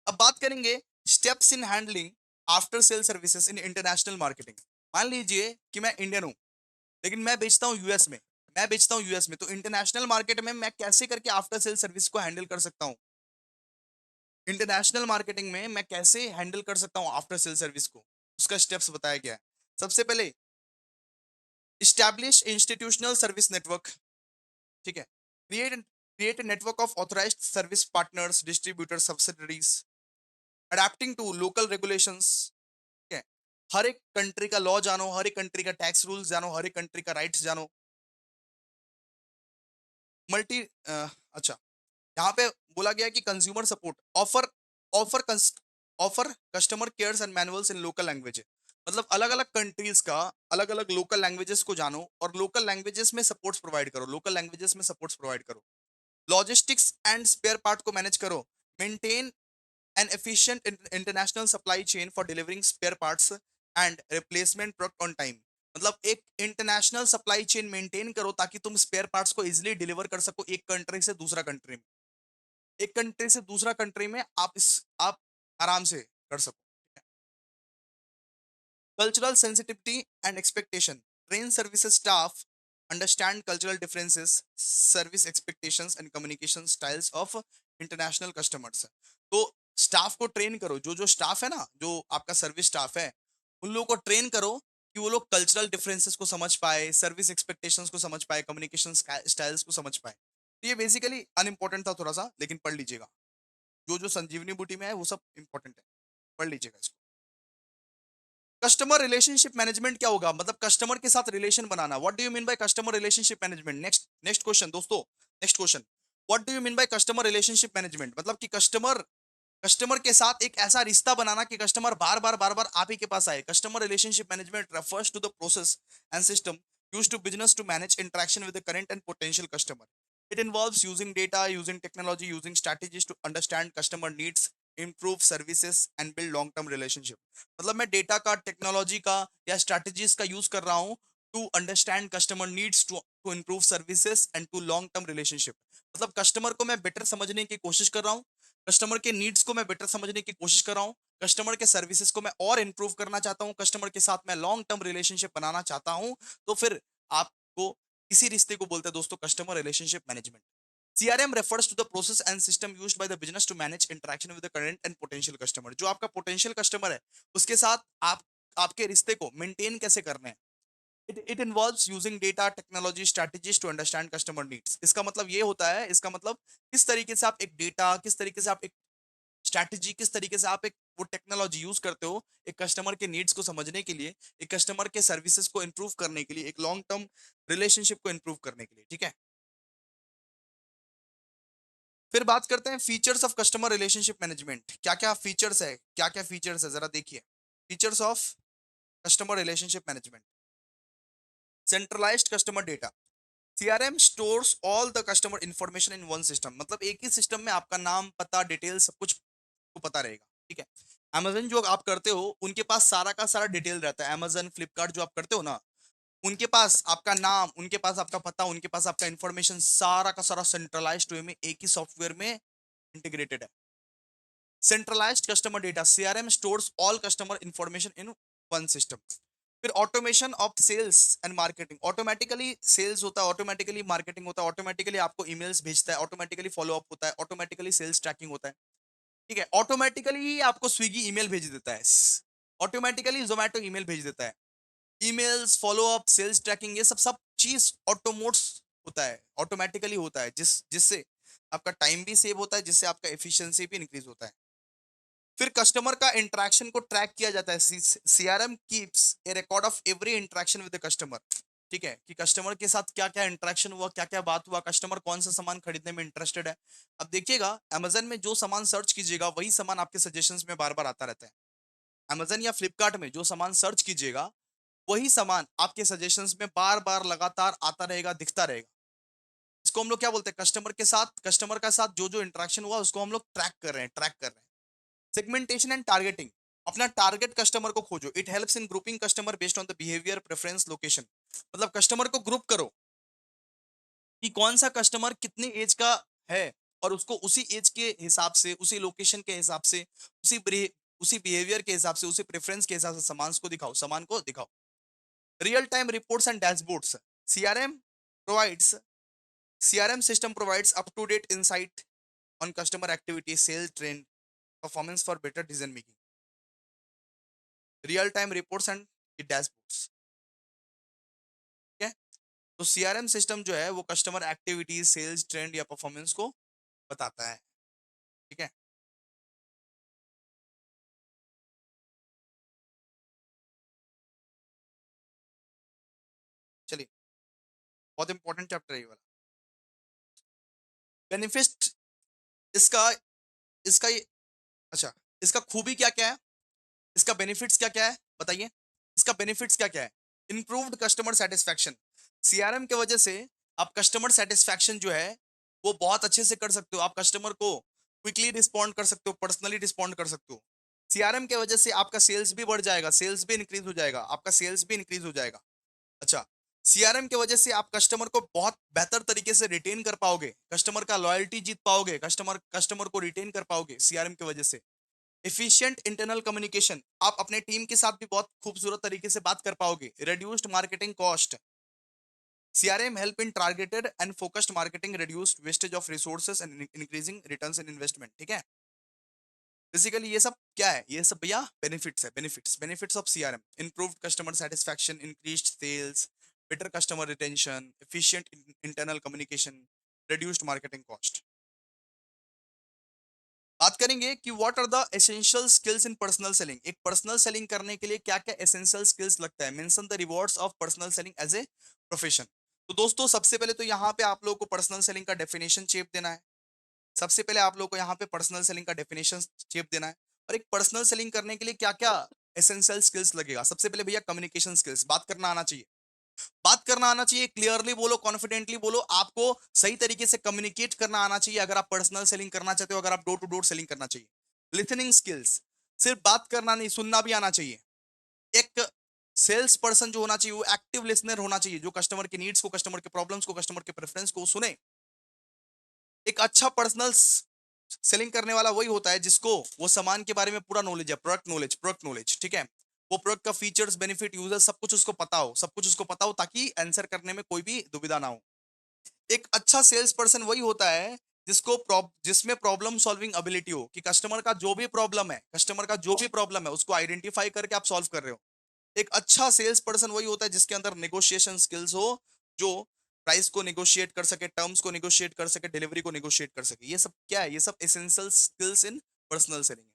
अब बात करेंगे steps in handling after sale services in international marketing. मान लीजिए कि मैं इंडियन हूं, लेकिन मैं बेचता हूं यूएस में, तो इंटरनेशनल मार्केट में मैं कैसे करके आफ्टर सेल सर्विस को हैंडल कर सकता हूं? इंटरनेशनल मार्केटिंग में मैं कैसे हैंडल कर सकता हूं आफ्टर सेल सर्विस को? उसका स्टेप्स बताया गया है। सबसे पहले इस्टेब्लिश इंस्टीट्यूशनल सर्विस नेटवर्क, ठीक है? Create a network of authorized service partners, distributors, subsidiaries, adapting to local regulations, ठीक है? हर एक कंट्री का लॉ जानो, हर एक कंट्री का टैक्स रूल्स जानो, हर एक कंट्री का राइट्स जानो। मल्टी अच्छा, यहाँ पे बोला गया है कि consumer support offer offer offer customer cares and manuals in local language. मतलब अलग अलग कंट्रीज का अलग अलग लोकल लैंग्वेजेस को जानो और लोकल लैंग्वेजेस में सपोर्ट्स प्रोवाइड करो, लोकल लैंग्वेजेस में सपोर्ट्स प्रोवाइड करो। लॉजिस्टिक्स एंड स्पेयर पार्ट को मैनेज करो। Maintain an efficient international supply chain for delivering spare parts and replacement product on time. मतलब एक इंटरनेशनल सप्लाई चेन मेंटेन करो ताकि तुम स्पेयर पार्ट्स को इजिली डिलीवर कर सको एक कंट्री से दूसरा कंट्री में। एक कंट्री से दूसरा कंट्री में आप आराम से कर सको। Cultural sensitivity and expectation, train services staff understand cultural differences, service expectations and communication styles of international customers. तो स्टाफ को ट्रेन करो, जो जो स्टाफ है ना, जो आपका सर्विस स्टाफ है, उन लोगों को ट्रेन करो कि वो लोग कल्चरल डिफरेंसेस को समझ पाए, सर्विस एक्सपेक्टेशंस को समझ पाए, कम्युनिकेशन स्टाइल्स को समझ पाए। तो ये बेसिकली अनइम्पोर्टेंट था थोड़ा सा, लेकिन पढ़ लीजिएगा। जो जो संजीवनी बूटी में है वो सब इंपॉर्टेंट है, पढ़ लीजिएगा इसको। कस्टमर रिलेशनशिप मैनेजमेंट क्या होगा? मतलब कस्टमर के साथ रिलेशन बनाना। What do you mean by customer relationship management? Next next question दोस्तों, next question. What do you mean by customer relationship management? मतलब कि कस्टमर के साथ एक ऐसा रिश्ता बनाना कि कस्टमर बार बार आप ही के पास आए। Customer relationship management refers to the process and system used to business to manage interaction with the current and potential customer. It involves using data, using technology, using strategies to understand customer needs, improve services and build long term relationship. मतलब मैं डेटा का, टेक्नोलॉजी का या स्ट्रैटेजीज का यूज कर रहा हूँ to understand customer needs, to improve services and to long term relationship. मतलब कस्टमर को मैं बेटर समझने की कोशिश कर रहा हूँ, कस्टमर के नीड्स को मैं बेटर समझने की कोशिश कर रहा हूँ, कस्टमर के सर्विसेज को मैं और इंप्रूव करना चाहता हूँ, कस्टमर के साथ मैं लॉन्ग टर्म रिलेशनशिप बनाना चाहता हूँ। तो फिर आपको इसी रिश्ते को बोलते हैं दोस्तों customer relationship management. CRM refers to the process and system used by the business to manage interaction with the current and potential customer। जो आपका पोटेंशियल कस्टमर है उसके साथ आपके रिश्ते को मेंटेन कैसे करने हैं। It involves using data, technology, strategies to understand customer needs. इसका मतलब ये होता है, इसका मतलब किस तरीके से आप एक डेटा, किस तरीके से आप एक स्ट्रैटेजी, किस तरीके से आप एक वो टेक्नोलॉजी यूज करते हो एक कस्टमर के नीड्स को समझने के लिए, एक कस्टमर के सर्विसेज को इंप्रूव करने के लिए, एक लॉन्ग टर्म रिलेशनशिप को इंप्रूव करने के लिए, ठीक है। फिर बात करते हैं features of customer relationship management. क्या क्या फीचर्स है, क्या क्या फीचर्स है, जरा देखिए। Features of customer relationship management. Centralised customer data. CRM stores all the customer information in one system, मतलब एक ही सिस्टम में आपका नाम, पता, डिटेल सब कुछ को पता रहेगा, ठीक है। अमेजन जो आप करते हो उनके पास सारा का सारा डिटेल रहता है। अमेजन, फ्लिपकार्ट जो आप करते हो ना, उनके पास आपका नाम, उनके पास आपका पता, उनके पास आपका इंफॉर्मेशन, सारा का सारा सेंट्रलाइज्ड वे में एक ही सॉफ्टवेयर में इंटीग्रेटेड है। Centralised customer data, CRM stores all customer information in one system. फिर automation of sales and marketing, automatically sales होता है, ऑटोमेटिकली मार्केटिंग होता है, ऑटोमेटिकली आपको ईमेल्स भेजता है, ऑटोमेटिकली फॉलो अप होता है, ऑटोमेटिकली सेल्स ट्रैकिंग होता है, ठीक है। ऑटोमेटिकली ही आपको स्विगी ईमेल भेज देता है, ऑटोमेटिकली जोमेटो ईमेल भेज देता है। Emails, follow up, sales tracking, ये सब सब चीज ऑटोमोट्स होता है, ऑटोमेटिकली होता है, जिससे आपका टाइम भी सेव होता है, जिससे आपका एफिशिएंसी भी इंक्रीज होता है। फिर कस्टमर का इंटरेक्शन को ट्रैक किया जाता है। CRM keeps A record of every interaction with the customer, ठीक है, कि कस्टमर के साथ क्या क्या इंटरेक्शन हुआ, क्या क्या बात हुआ, कस्टमर कौन सा सामान खरीदने में इंटरेस्टेड है। अब देखिएगा, अमेजन में जो सामान सर्च कीजिएगा वही सामान आपके सजेशंस में बार बार आता रहता है। अमेजन या फ्लिपकार्ट में जो सामान सर्च कीजिएगा वही सामान आपके सजेशंस में बार बार लगातार आता रहेगा, दिखता रहेगा। इसको हम लोग क्या बोलते हैं, कस्टमर का साथ जो जो इंटरेक्शन हुआ उसको हम लोग ट्रैक कर रहे हैं। सेगमेंटेशन एंड टारगेटिंग, अपना टारगेट कस्टमर को खोजो। It helps in grouping customer based on the behaviour, preference, location, मतलब कस्टमर को ग्रुप करो कि कौन सा कस्टमर कितने एज का है, और उसको उसी एज के हिसाब से, उसी लोकेशन के हिसाब से, उसी बिहेवियर के हिसाब से, उसी प्रेफरेंस के हिसाब से सामान को दिखाओ। Real time reports and dashboards, CRM provides CRM system provides up-to-date insight on customer activity, sales trend, performance for better decision making. Real-time reports and dashboards. ठीक है, तो CRM सिस्टम जो है वो कस्टमर एक्टिविटी, सेल्स ट्रेंड या परफॉर्मेंस को बताता है, ठीक है। चलिए, बहुत इंपॉर्टेंट चैप्टर है ये वाला। बेनिफिट इसका इसका ये, अच्छा, इसका खूबी क्या क्या है, इसका बेनिफिट्स क्या क्या है, बताइए। इसका बेनिफिट्स क्या क्या है। इंप्रूव्ड कस्टमर सेटिस्फैक्शन, सीआरएम के वजह से आप कस्टमर सेटिस्फैक्शन जो है वो बहुत अच्छे से कर सकते हो। आप कस्टमर को क्विकली रिस्पॉन्ड कर सकते हो, पर्सनली रिस्पॉन्ड कर सकते हो। सीआरएम के वजह से आपका सेल्स भी बढ़ जाएगा, सेल्स भी इंक्रीज हो जाएगा, आपका सेल्स भी इंक्रीज हो जाएगा। अच्छा, सीआरएम की वजह से आप कस्टमर को बहुत बेहतर तरीके से रिटेन कर पाओगे, कस्टमर का लॉयल्टी जीत पाओगे, कस्टमर कस्टमर को रिटेन कर पाओगे सीआरएम की वजह से। एफिशिएंट इंटरनल कम्युनिकेशन, आप अपने टीम के साथ भी बहुत खूबसूरत तरीके से बात कर पाओगे। Reduced marketing cost, CRM help in targeted and focused marketing, reduced wastage of resources and increasing returns in investment, ठीक है। बेसिकली ये सब क्या है, ये सब भैया बेनिफिट्स है। Benefits of CRM, improved customer satisfaction, increased sales, better customer retention, efficient internal communication, reduced marketing cost. बात करेंगे कि what are the essential skills in personal selling. एक पर्सनल सेलिंग करने के लिए क्या क्या एसेंशियल स्किल्स लगता है। Mention the rewards of personal selling as a profession. तो दोस्तों सबसे पहले तो यहाँ पे आप लोगों को पर्सनल सेलिंग का डेफिनेशन चेप देना है। सबसे पहले आप लोगों को यहाँ पे पर्सनल सेलिंग का डेफिनेशन चेप देना है। और एक पर्सनल सेलिंग करने के लिए क्या क्या एसेंशियल स्किल्स लगेगा। सबसे पहले भैया कम्युनिकेशन स्किल्स, बात करना आना चाहिए। बात करना आना चाहिए, क्लियरली बोलो, कॉन्फिडेंटली बोलो, आपको सही तरीके से कम्युनिकेट करना आना चाहिए अगर आप पर्सनल सेलिंग करना चाहते हो, अगर आप डोर टू डोर सेलिंग करना चाहिए। लिसनिंग स्किल्स, सिर्फ बात करना नहीं, सुनना भी आना चाहिए। एक सेल्स पर्सन जो होना चाहिए वो एक्टिव लिसनर होना चाहिए, जो कस्टमर के नीड्स को, कस्टमर के प्रॉब्लम्स को, कस्टमर के प्रेफरेंस को सुने। एक अच्छा पर्सनल सेलिंग करने वाला वही होता है जिसको वो सामान के बारे में पूरा नॉलेज है, प्रोडक्ट नॉलेज, ठीक है। वो प्रोडक्ट का फीचर्स, बेनिफिट, यूजर सब कुछ उसको पता हो, सब कुछ उसको पता हो, ताकि आंसर करने में कोई भी दुविधा ना हो। एक अच्छा सेल्स पर्सन वही होता है जिसमें प्रॉब्लम सॉल्विंग एबिलिटी हो, कि कस्टमर का जो भी प्रॉब्लम है उसको आइडेंटिफाई करके आप सॉल्व कर रहे हो। एक अच्छा सेल्स पर्सन वही होता है जिसके अंदर नेगोशिएशन स्किल्स हो, जो प्राइस को नेगोशिएट कर सके, टर्म्स को नेगोशिएट कर सके, डिलीवरी को नेगोशिएट कर सके। ये सब क्या है, ये सब essential skills in personal selling है।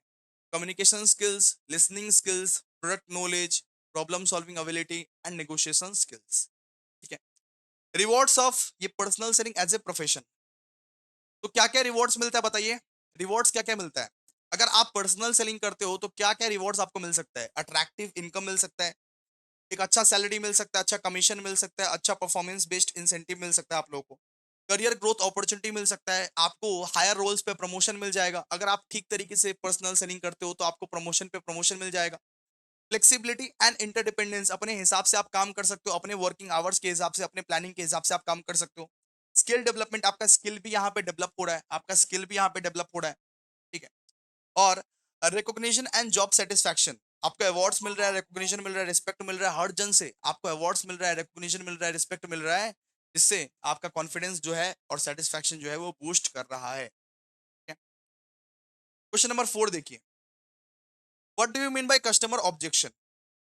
Communication skills, listening skills, product knowledge, problem solving ability and negotiation skills. ठीक है। रिवॉर्ड्स ऑफ ये personal selling as a profession. तो क्या क्या रिवॉर्ड्स मिलता है बताइए? रिवॉर्ड्स क्या क्या मिलता है? अगर आप पर्सनल सेलिंग करते हो तो क्या क्या रिवॉर्ड्स आपको मिल सकता है? अट्रैक्टिव इनकम मिल सकता है, एक अच्छा सैलरी मिल सकता है, अच्छा कमीशन मिल सकता है, अच्छा परफॉर्मेंस बेस्ड इंसेंटिव मिल सकता है आप लोगों को, करियर ग्रोथ अपॉर्चुनिटी मिल सकता है, आपको हायर रोल्स पे प्रमोशन मिल जाएगा। अगर आप ठीक तरीके से पर्सनल सेलिंग करते हो तो आपको प्रमोशन पे प्रमोशन मिल जाएगा। फ्लेक्सिबिलिटी एंड इंटरडिपेंडेंस, अपने हिसाब से आप काम कर सकते हो, अपने वर्किंग आवर्स के हिसाब से, अपने प्लानिंग के हिसाब से आप काम कर सकते हो। स्किल डेवलपमेंट, आपका स्किल भी यहाँ पे डेवलप हो रहा है, आपका स्किल भी यहाँ पे डेवलप हो रहा है। ठीक है। और रिकॉग्निशन एंड जॉब सेटिस्फैक्शन, आपको अवार्ड्स मिल रहा है, रिकॉग्निशन मिल रहा है, रिस्पेक्ट मिल रहा है, हर जन से आपको अवार्ड्स मिल रहा है, रिकॉग्निशन मिल रहा है, रिस्पेक्ट मिल रहा है, जिससे आपका कॉन्फिडेंस जो है और सेटिस्फैक्शन जो है वो बूस्ट कर रहा है। क्वेश्चन नंबर 4 देखिए, what do you mean by customer objection?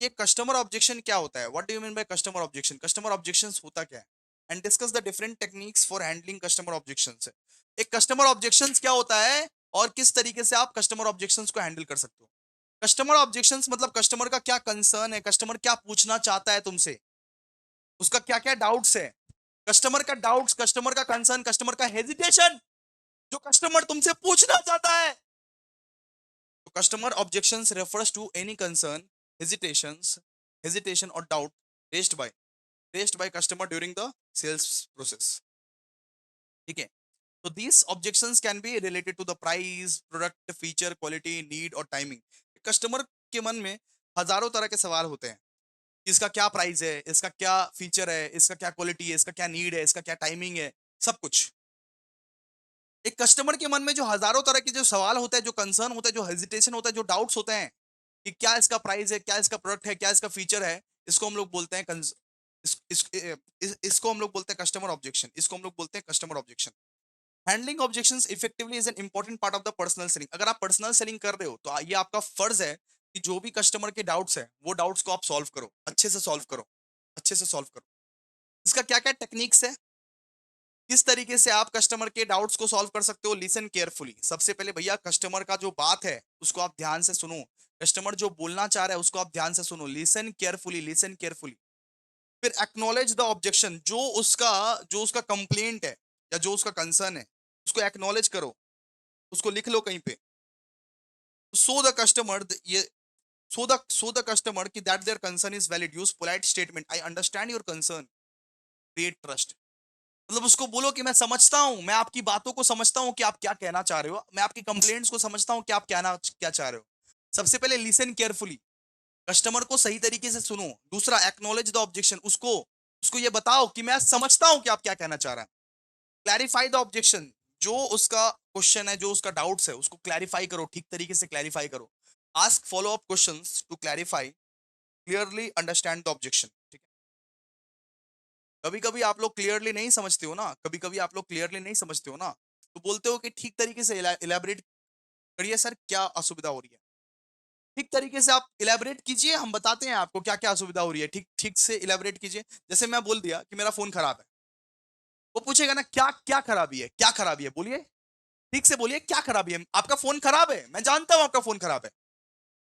ये कस्टमर ऑब्जेक्शन क्या होता है? What do you mean by customer objection? Customer objections होता क्या है? And discuss the different techniques for handling customer objections. एक कस्टमर ऑब्जेक्शंस क्या होता है और किस तरीके से आप कस्टमर ऑब्जेक्शंस को हैंडल कर सकते हो? कस्टमर ऑब्जेक्शंस मतलब कस्टमर का क्या कंसर्न है, कस्टमर क्या पूछना चाहता है तुमसे, उसका क्या क्या डाउट्स है, कस्टमर का डाउट्स, कस्टमर का कंसर्न, कस्टमर का हेजिटेशन, जो कस्टमर तुमसे पूछना चाहता है। तो customer objections refers to any concern, hesitations, hesitation और doubt raised by customer during the sales process. ठीक है। तो these objections can be related to the price, product, feature, quality, need और timing। कस्टमर के मन में हजारों तरह के सवाल होते हैं, इसका क्या प्राइस है, इसका क्या फीचर है, इसका क्या क्वालिटी है, इसका क्या नीड है, इसका क्या टाइमिंग है, सब कुछ। एक कस्टमर के मन में जो हजारों तरह के जो सवाल होते हैं, जो कंसर्न होता है, जो हेजिटेशन होता है, जो डाउट्स होते हैं कि क्या इसका प्राइस है, क्या इसका प्रोडक्ट है, क्या इसका फीचर है, इसको हम लोग बोलते हैं इसको हम लोग बोलते हैं कस्टमर ऑब्जेक्शन, इसको हम लोग बोलते हैं customer objection. Handling objections effectively is an important part of the personal selling. अगर आप पर्सनल सेलिंग कर रहे हो तो ये आपका फर्ज है कि जो भी कस्टमर के डाउट्स है वो डाउट्स को आप सॉल्व करो, अच्छे से सॉल्व करो, अच्छे से सॉल्व करो। इसका क्या क्या टेक्निक्स है, किस तरीके से आप कस्टमर के डाउट्स को सॉल्व कर सकते हो? लिसन केयरफुली, सबसे पहले भैया कस्टमर का जो बात है उसको आप ध्यान से सुनो, कस्टमर जो बोलना चाह रहा है उसको आप ध्यान से सुनो, लिसन केयरफुली, लिसन केयरफुली। फिर एक्नॉलेज द ऑब्जेक्शन, जो उसका कंप्लेंट है या जो उसका कंसर्न है उसको एक्नॉलेज करो, उसको लिख लो कहीं पे। सो द कस्टमर ये सो द कस्टमर कि that their concern is valid, use polite statement, I understand your concern, create trust. मतलब उसको बोलो कि मैं समझता हूं, मैं आपकी बातों को समझता हूं कि आप क्या कहना चाह रहे हो, मैं आपकी कंप्लेंट्स को समझता हूं कि आप क्या चाह रहे हो। सबसे पहले लिसन केयरफुली, कस्टमर को सही तरीके से सुनो। दूसरा एक्नॉलेज द ऑब्जेक्शन, उसको उसको ये बताओ कि मैं समझता हूं कि आप क्या कहना चाह रहा है। क्लैरिफाई द ऑब्जेक्शन, जो उसका क्वेश्चन है, जो उसका डाउट्स है उसको क्लैरिफाई करो, ठीक तरीके से क्लैरिफाई करो। Ask follow up questions to clarify clearly understand the objection. ठीक है। कभी कभी आप लोग क्लियरली नहीं समझते हो ना, कभी कभी आप लोग क्लियरली नहीं समझते हो ना, तो बोलते हो कि ठीक तरीके से इलेबरेट करिए सर, क्या असुविधा हो रही है। ठीक तरीके से आप इलेबरेट कीजिए, हम बताते हैं आपको क्या क्या असुविधा हो रही है, ठीक ठीक से इलेबरेट कीजिए। जैसे मैं बोल दिया कि मेरा फोन खराब है, वो पूछेगा ना क्या क्या खराबी है, क्या खराबी है, बोलिए, ठीक से बोलिए क्या खराबी है। आपका फोन खराब है, मैं जानता हूं आपका फोन खराब है,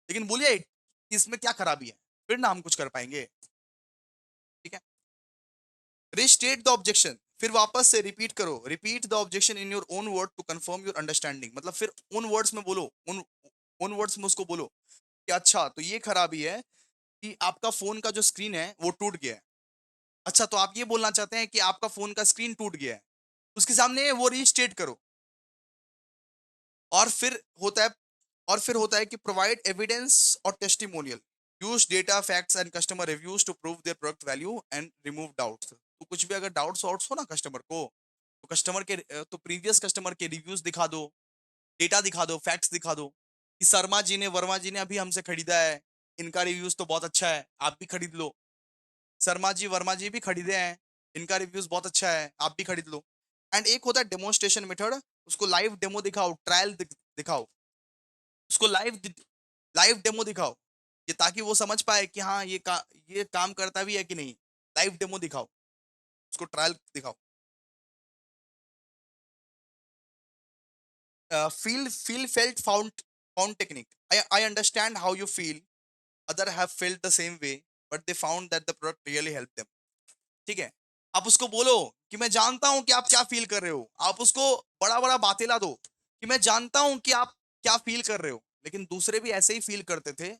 लेकिन बोलिए कि इसमें क्या खराबी है, फिर ना हम कुछ कर पाएंगे। ठीक है। रिस्टेट द ऑब्जेक्शन, फिर वापस से रिपीट करो, repeat the objection in your own word to confirm your understanding. मतलब फिर उन वर्ड्स में बोलो, उन वर्ड्स में उसको बोलो कि अच्छा तो ये खराबी है कि आपका फोन का जो स्क्रीन है वो टूट गया है। अच्छा तो आप ये बोलना चाहते हैं कि आपका फोन का स्क्रीन टूट गया है, उसके सामने वो रीस्टेट करो। और फिर होता है और फिर होता है कि प्रोवाइड एविडेंस और testimonial, use data facts and customer reviews to prove their product value and remove doubts. तो कुछ भी अगर डाउट्स वाउट्स हो ना कस्टमर को, तो प्रीवियस कस्टमर के रिव्यूज दिखा दो, डेटा दिखा दो, फैक्ट्स दिखा दो कि शर्मा जी ने, वर्मा जी ने अभी हमसे खरीदा है, इनका रिव्यूज तो बहुत अच्छा है, आप भी खरीद लो। शर्मा जी वर्मा जी भी खरीदे हैं, इनका रिव्यूज बहुत अच्छा है, आप भी खरीद लो। एंड एक होता है डेमोन्स्ट्रेशन मेथड, उसको लाइव डेमो दिखाओ, ट्रायल दिखाओ, उसको लाइव डेमो दिखाओ, ये ताकि वो समझ पाए कि हाँ ये काम करता भी है कि नहीं। लाइव डेमो दिखाओ, उसको ट्रायल दिखाओ। Feel feel felt found found technique, I understand how you feel. Other have felt the same way, but they found that the product really helped them. ठीक है, आप उसको बोलो कि मैं जानता हूं कि आप क्या फील कर रहे हो, आप उसको बड़ा बड़ा बातें ला दो कि मैं जानता हूं कि आप क्या फील कर रहे हो, लेकिन दूसरे भी ऐसे ही फील करते थे,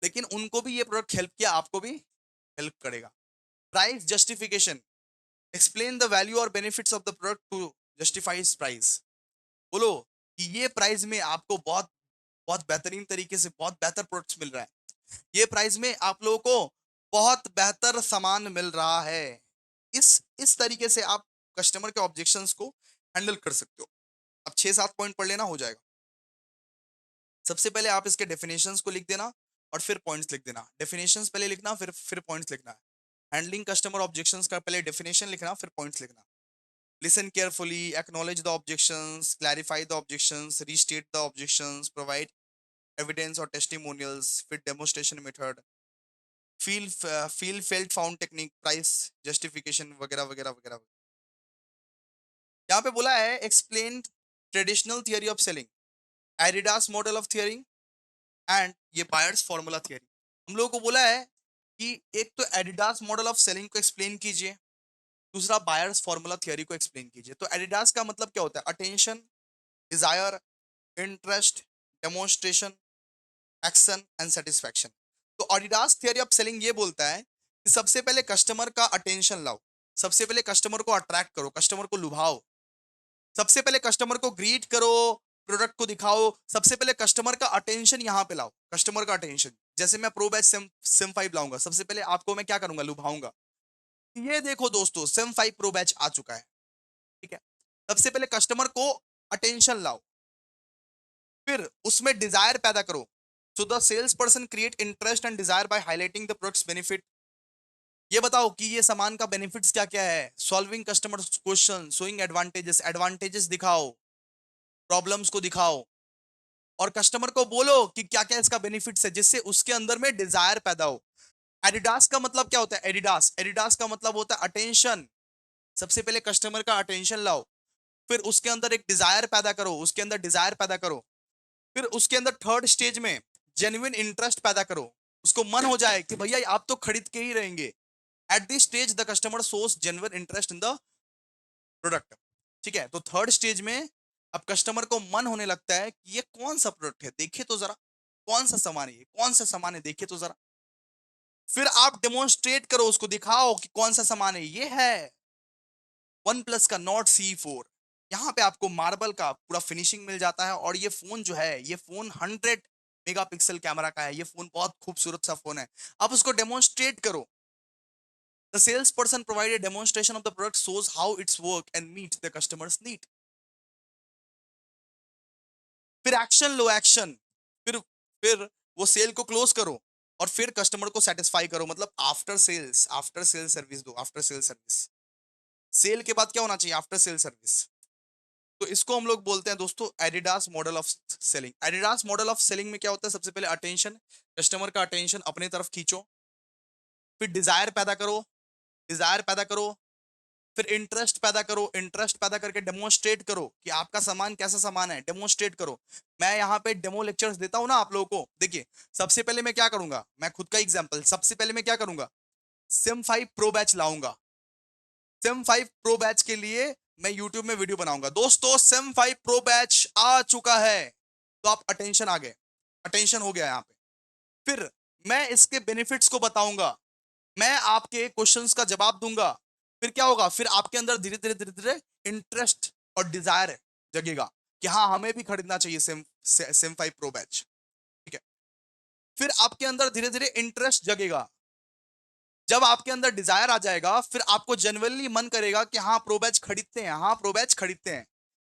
लेकिन उनको भी ये प्रोडक्ट हेल्प किया, आपको भी हेल्प करेगा. Price justification. Explain the value और benefits of the product to justify its price. बोलो कि ये प्राइस में आपको बहुत बहुत बेहतरीन तरीके से बहुत बेहतर प्रोडक्ट्स मिल रहा है, ये प्राइस में आप लोगों को बहुत बेहतर सामान मिल रहा है. इस तरीके से आप कस्टमर के ऑब्जेक्शंस को हैंडल कर सकते हो. अब 6-7 पॉइंट पढ़ लेना, हो जाएगा. सबसे पहले आप इसके डेफिनेशंस को लिख देना और फिर पॉइंट्स लिख देना. डेफिनेशंस पहले लिखना, फिर पॉइंट्स लिखना. हैंडलिंग कस्टमर ऑब्जेक्शंस का पहले डेफिनेशन लिखना, फिर पॉइंट्स लिखना. Listen carefully, acknowledge the objections, clarify the objections, restate the objections, provide evidence or testimonials, fit demonstration method, feel felt found technique, price justification वगैरह वगैरह वगैरह. यहाँ पे बोला है explain traditional theory of selling, Adidas model of theory and ये Bayer's formula theory. हम लोगों को बोला है कि एक तो Adidas model of selling को explain कीजिए, दूसरा Bayer's formula theory को explain कीजिए. तो Adidas का मतलब क्या होता है? Attention, desire, interest, demonstration, action and satisfaction. तो ऑडिडास थियरी ऑफ सेलिंग ये बोलता है कि सबसे पहले कस्टमर का अटेंशन लाओ, सबसे पहले कस्टमर को अट्रैक्ट करो, कस्टमर को लुभाओ, सबसे पहले कस्टमर को ग्रीट करो, प्रोडक्ट को दिखाओ, सबसे पहले कस्टमर का अटेंशन यहाँ पे लाओ. कस्टमर का अटेंशन, जैसे मैं प्रो बैच सिम 5 लाऊंगा, सबसे पहले आपको मैं क्या करूंगा? लुभाऊंगा. ये देखो दोस्तों, सिम 5 प्रो बैच आ चुका है. ठीक है, सबसे पहले कस्टमर को अटेंशन लाओ, फिर उसमें डिजायर पैदा करो. So the sales person create interest and desire by highlighting the products benefit. ये बताओ कि ये सामान का बेनिफिट्स क्या क्या है. Solving customer question, showing advantages, advantages दिखाओ, प्रॉब्लम्स को दिखाओ, और कस्टमर को बोलो कि क्या क्या इसका बेनिफिट्स है, जिससे उसके अंदर में डिजायर पैदा हो. एडिडास का मतलब क्या होता है? एडिडास एडिडास का मतलब होता है अटेंशन. सबसे पहले कस्टमर का अटेंशन लाओ, फिर उसके अंदर एक डिजायर पैदा करो, उसके अंदर डिजायर पैदा करो, फिर उसके अंदर थर्ड स्टेज में जेन्युइन इंटरेस्ट पैदा करो, उसको मन हो जाए कि भैया आप तो खरीद के ही रहेंगे. At this stage the customer shows genuine interest in the product. ठीक है, तो थर्ड स्टेज में अब कस्टमर को मन होने लगता है कि ये कौन सा प्रोडक्ट है, देखिए तो जरा कौन सा सामान है, कौन सा सामान है, देखिए तो जरा. फिर आप डेमोन्स्ट्रेट करो, उसको दिखाओ कि कौन सा सामान है. ये है वन प्लस का नॉट C4. यहाँ पे आपको मार्बल का पूरा फिनिशिंग मिल जाता है, और ये फोन जो है, ये फोन 100 मेगापिक्सल कैमरा का है. ये फोन बहुत खूबसूरत सा फोन है. आप उसको डेमोन्स्ट्रेट करो. The sales person provide a demonstration of the product shows how its work and meet the customer's need. फिर एक्शन लो, एक्शन. फिर वो सेल को क्लोज करो, और फिर कस्टमर को सेटिस्फाई करो. मतलब आफ्टर सेल सर्विस दो, आफ्टर सेल सर्विस. सेल के बाद क्या होना चाहिए? After sale service. तो इसको हम लोग बोलते हैं दोस्तों Adidas model of selling. Adidas model of selling में क्या होता है? सबसे पहले अटेंशन, कस्टमर का अटेंशन अपने तरफ खींचो, फिर डिजायर पैदा करो, डिजायर पैदा करो, फिर इंटरेस्ट पैदा करो, इंटरेस्ट पैदा करके डेमोन्स्ट्रेट करो कि आपका सामान कैसा सामान है, डेमोन्स्ट्रेट करो. मैं यहाँ पे डेमो लेक्चर्स देता हूँ ना आप लोगों को. देखिए, सबसे पहले मैं क्या करूंगा, मैं खुद का एग्जांपल, सबसे पहले मैं क्या करूंगा, सिम 5 प्रो बैच लाऊंगा. सिम 5 प्रो बैच के लिए मैं YouTube में वीडियो बनाऊंगा. दोस्तों सिम 5 प्रो बैच आ चुका है, तो आप अटेंशन आ गए, अटेंशन हो गया यहाँ पे. फिर मैं इसके बेनिफिट्स को बताऊंगा, मैं आपके क्वेश्चंस का जवाब दूंगा. फिर क्या होगा? फिर आपके अंदर धीरे धीरे धीरे धीरे इंटरेस्ट और डिजायर जगेगा कि हाँ हमें भी खरीदना चाहिए सिम 5 प्रो बैच. ठीक है, फिर आपके अंदर धीरे धीरे इंटरेस्ट जगेगा. जब आपके अंदर डिजायर आ जाएगा, फिर आपको जेन्युइनली मन करेगा कि हाँ प्रो बैच खरीदते हैं, हाँ प्रो बैच खरीदते हैं.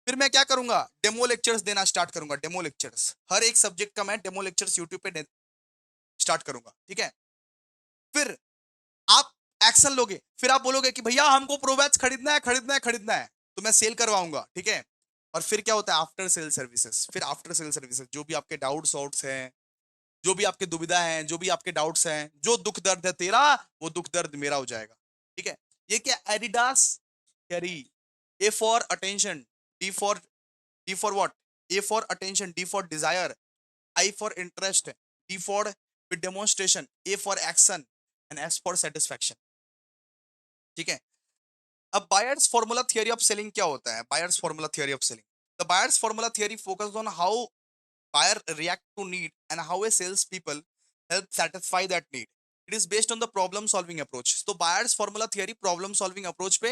फिर मैं क्या करूंगा? डेमो लेक्चर्स देना स्टार्ट करूंगा. डेमो लेक्चर्स, हर एक सब्जेक्ट का मैं डेमो लेक्चर्स यूट्यूब पे स्टार्ट करूंगा. ठीक है, फिर आप एक्शन लोगे, फिर आप बोलोगे कि भैया हमको प्रो बैच खरीदना है, खरीदना है, खरीदना है, तो मैं सेल करवाऊंगा. ठीक है, और फिर क्या होता है? After sale services. फिर आफ्टर सेल सर्विसेज जो भी आपके डाउट्स आउट्स हैं, जो भी आपके दुविधा हैं, जो भी आपके डाउट्स हैं, जो दुख दर्द है तेरा, वो दुख दर्द मेरा हो जाएगा. ठीक है, ये क्या? Adidas carry. A for attention, D for what? A for attention, D for Dzire, I for interest, D for with demonstration, A for action and S for satisfaction. ठीक है. अब buyers formula theory of selling क्या होता है? Buyers formula theory of selling. The buyers formula theory focus on how buyer react to need and how a sales people help satisfy that need. It is based on the problem solving approach. तो buyers formula theory problem solving approach पे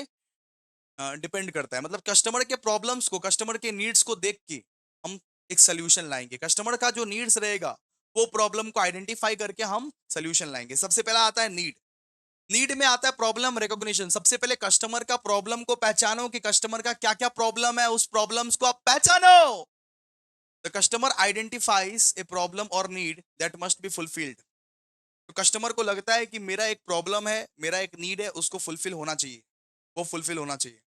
डिपेंड करता है. मतलब कस्टमर के प्रॉब्लम्स को, कस्टमर के नीड्स को देख के हम एक सोल्यूशन लाएंगे. कस्टमर का जो नीड्स रहेगा वो प्रॉब्लम को आइडेंटिफाई करके हम सोल्यूशन लाएंगे. सबसे पहला आता है नीड. नीड में आता है प्रॉब्लम रिकॉग्निशन. सबसे पहले कस्टमर का प्रॉब्लम को पहचानो कि कस्टमर का क्या क्या प्रॉब्लम है, उस प्रॉब्लम्स को आप पहचानो. The customer identifies a problem or need that must be fulfilled. तो कस्टमर को लगता है कि मेरा एक प्रॉब्लम है, मेरा एक नीड है, उसको फुलफिल होना चाहिए, वो फुलफिल होना चाहिए.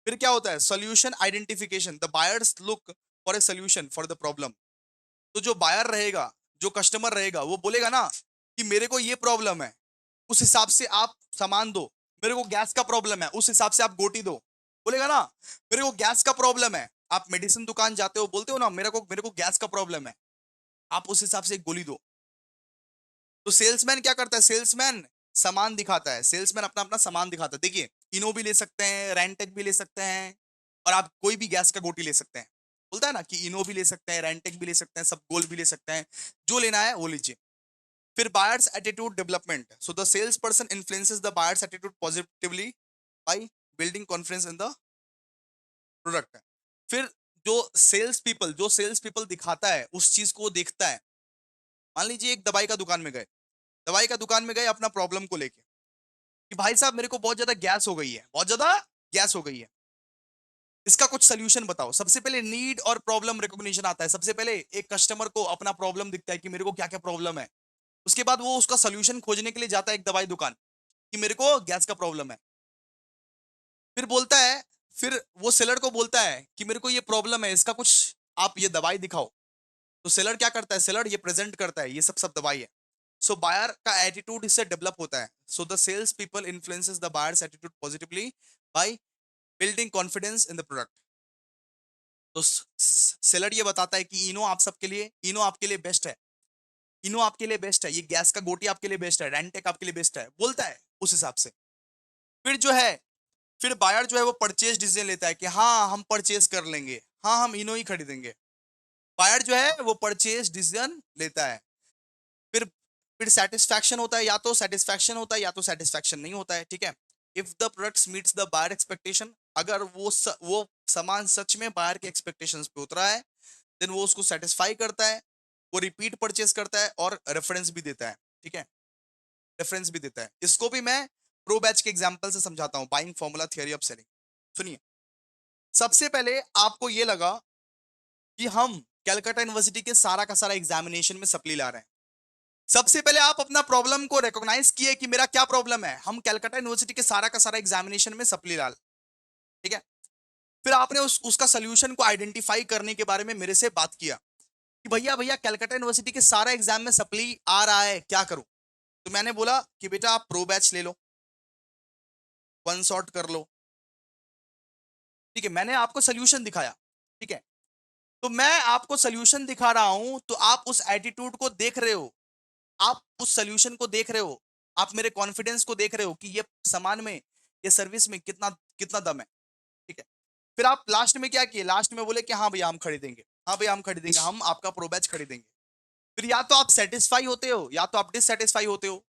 फिर क्या होता है? Solution identification. The buyers look for a solution for the problem. तो जो बायर रहेगा, जो कस्टमर रहेगा, वो बोलेगा ना कि मेरे को ये प्रॉब्लम है, उस हिसाब से आप सामान दो. मेरे को गैस का प्रॉब्लम है, उस हिसाब से आप गोटी दो. बोलेगा ना मेरे को गैस का प्रॉब्लम है, आप मेडिसिन दुकान जाते हो, बोलते हो ना मेरे को गैस का प्रॉब्लम है, आप उस हिसाब से एक गोली दो. तो सेल्समैन क्या करता है? सेल्समैन सामान दिखाता है. सेल्समैन अपना अपना सामान दिखाता है. देखिए, इनो भी ले सकते हैं, रेंटेक भी ले सकते हैं, और आप कोई भी गैस का गोटी ले सकते हैं. बोलता है ना कि इनो भी ले सकते हैं, रेंटेक भी ले सकते हैं, सब गोल भी ले सकते हैं, जो लेना है वो लीजिए. फिर buyer's attitude development. So the sales person influences the buyer's attitude positively by building confidence in the product. फिर जो सेल्स पीपल दिखाता है उस चीज को वो देखता है. मान लीजिए एक दवाई का दुकान में गए, दवाई का दुकान में गए अपना प्रॉब्लम को लेके कि भाई साहब मेरे को बहुत ज्यादा गैस हो गई है, बहुत ज्यादा गैस हो गई है, इसका कुछ सोल्यूशन बताओ. सबसे पहले नीड और प्रॉब्लम रिकॉग्निशन आता है. सबसे पहले एक कस्टमर को अपना प्रॉब्लम दिखता है कि मेरे को क्या क्या प्रॉब्लम है. उसके बाद वो उसका सोल्यूशन खोजने के लिए जाता है एक दवाई दुकान कि मेरे को गैस का प्रॉब्लम है. फिर बोलता है, फिर वो सेलर को बोलता है कि मेरे को ये प्रॉब्लम है, इसका कुछ आप ये दवाई दिखाओ. तो सेलर क्या करता है? सेलर ये प्रेजेंट करता है, ये सब सब दवाई है. सो बायर का एटीट्यूड इससे डेवलप होता है. So the sales people influences the buyer's attitude positively by building confidence in the product. तो सेलर ये बताता है कि इनो आपके लिए बेस्ट है, इनो आपके लिए बेस्ट है, ये गैस का गोटी आपके लिए बेस्ट है, रेंटेक आपके लिए बेस्ट है, बोलता है उस हिसाब से. फिर जो है, फिर बायर जो है वो परचेज डिसीजन लेता है कि हाँ हम परचेज कर लेंगे, हाँ हम इनो ही खरीदेंगे. बायर जो है वो परचेज डिसीजन लेता है. फिर फिर सेटिस्फैक्शन होता है, या तो सेटिस्फैक्शन होता है या तो सेटिस्फैक्शन नहीं होता है. ठीक है. If the products meets the buyer expectation, अगर वो सामान सच में बायर के एक्सपेक्टेशंस पे उतरा है, देन वो उसको सेटिस्फाई करता है, वो रिपीट परचेज करता है और रेफरेंस भी देता है. ठीक है, रेफरेंस भी देता है. इसको भी मैं प्रो बैच के एग्जांपल से समझाता हूं. Buying formula theory of selling. सुनिए, सबसे पहले आपको ये लगा कि हम कैलकाटा यूनिवर्सिटी के सारा का सारा एग्जामिनेशन में सप्ली ला रहे हैं. सबसे पहले आप अपना प्रॉब्लम को रिकॉग्नाइज किए कि मेरा क्या प्रॉब्लम है. हम कैलकाटा यूनिवर्सिटी के सारा का सारा एग्जामिनेशन में सप्ली लाल. ठीक है. फिर आपने उसका सोल्यूशन को आइडेंटिफाई करने के बारे में मेरे से बात किया कि भैया भैया कैलकाटा यूनिवर्सिटी के सारा एग्जाम में सप्ली आ रहा है, क्या करूं. तो मैंने बोला कि बेटा आप प्रो बैच ले लो, वन शॉट कर लो. ठीक है, मैंने आपको सोल्यूशन दिखाया. ठीक है, तो मैं आपको सोल्यूशन दिखा रहा हूं तो आप उस एटीट्यूड को देख रहे हो, आप उस सोल्यूशन को देख रहे हो, आप मेरे कॉन्फिडेंस को देख रहे हो कि ये सामान में, ये सर्विस में कितना कितना दम है. ठीक है. फिर आप लास्ट में क्या किए? लास्ट में बोले कि हाँ भैया हम खरीदेंगे, हाँ भैया हम खरीदेंगे, हम आपका प्रो बैच खरीदेंगे. फिर या तो आप सेटिस्फाई होते हो या तो आप डिससेटिस्फाई होते हो.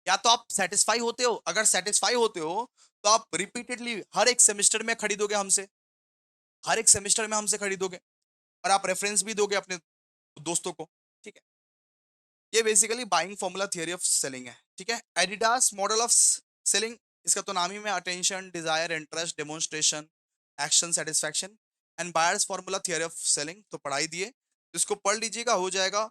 या तो आप सेटिस्फाई होते हो, अगर सेटिस्फाई होते हो तो आप रिपीटेडली हर एक सेमेस्टर में खरीदोगे हमसे, हर एक सेमेस्टर में हमसे खरीदोगे, और आप रेफरेंस भी दोगे अपने दोस्तों को. ठीक है. ये basically buying formula theory of selling है. ठीक है. एडिडास मॉडल ऑफ सेलिंग, इसका तो नाम ही में attention, desire, interest, demonstration, action, satisfaction and buyer's formula theory of selling. तो पढ़ाई दिए, इसको पढ़ लीजिएगा, हो जाएगा.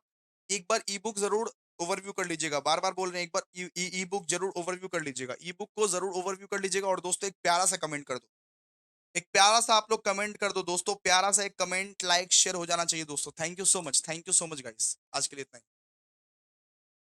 एक बार ई बुक जरूर ओवरव्यू कर लीजिएगा. बार बार बोल रहे हैं, एक बार ई बुक जरूर ओवरव्यू कर लीजिएगा, ई बुक को जरूर ओवरव्यू कर लीजिएगा. और दोस्तों एक प्यारा सा कमेंट कर दो, एक प्यारा सा आप लोग कमेंट कर दो दोस्तों, प्यारा सा एक कमेंट, लाइक, शेयर हो जाना चाहिए दोस्तों. Thank you so much, thank you so much guys. आज के लिए इतना ही.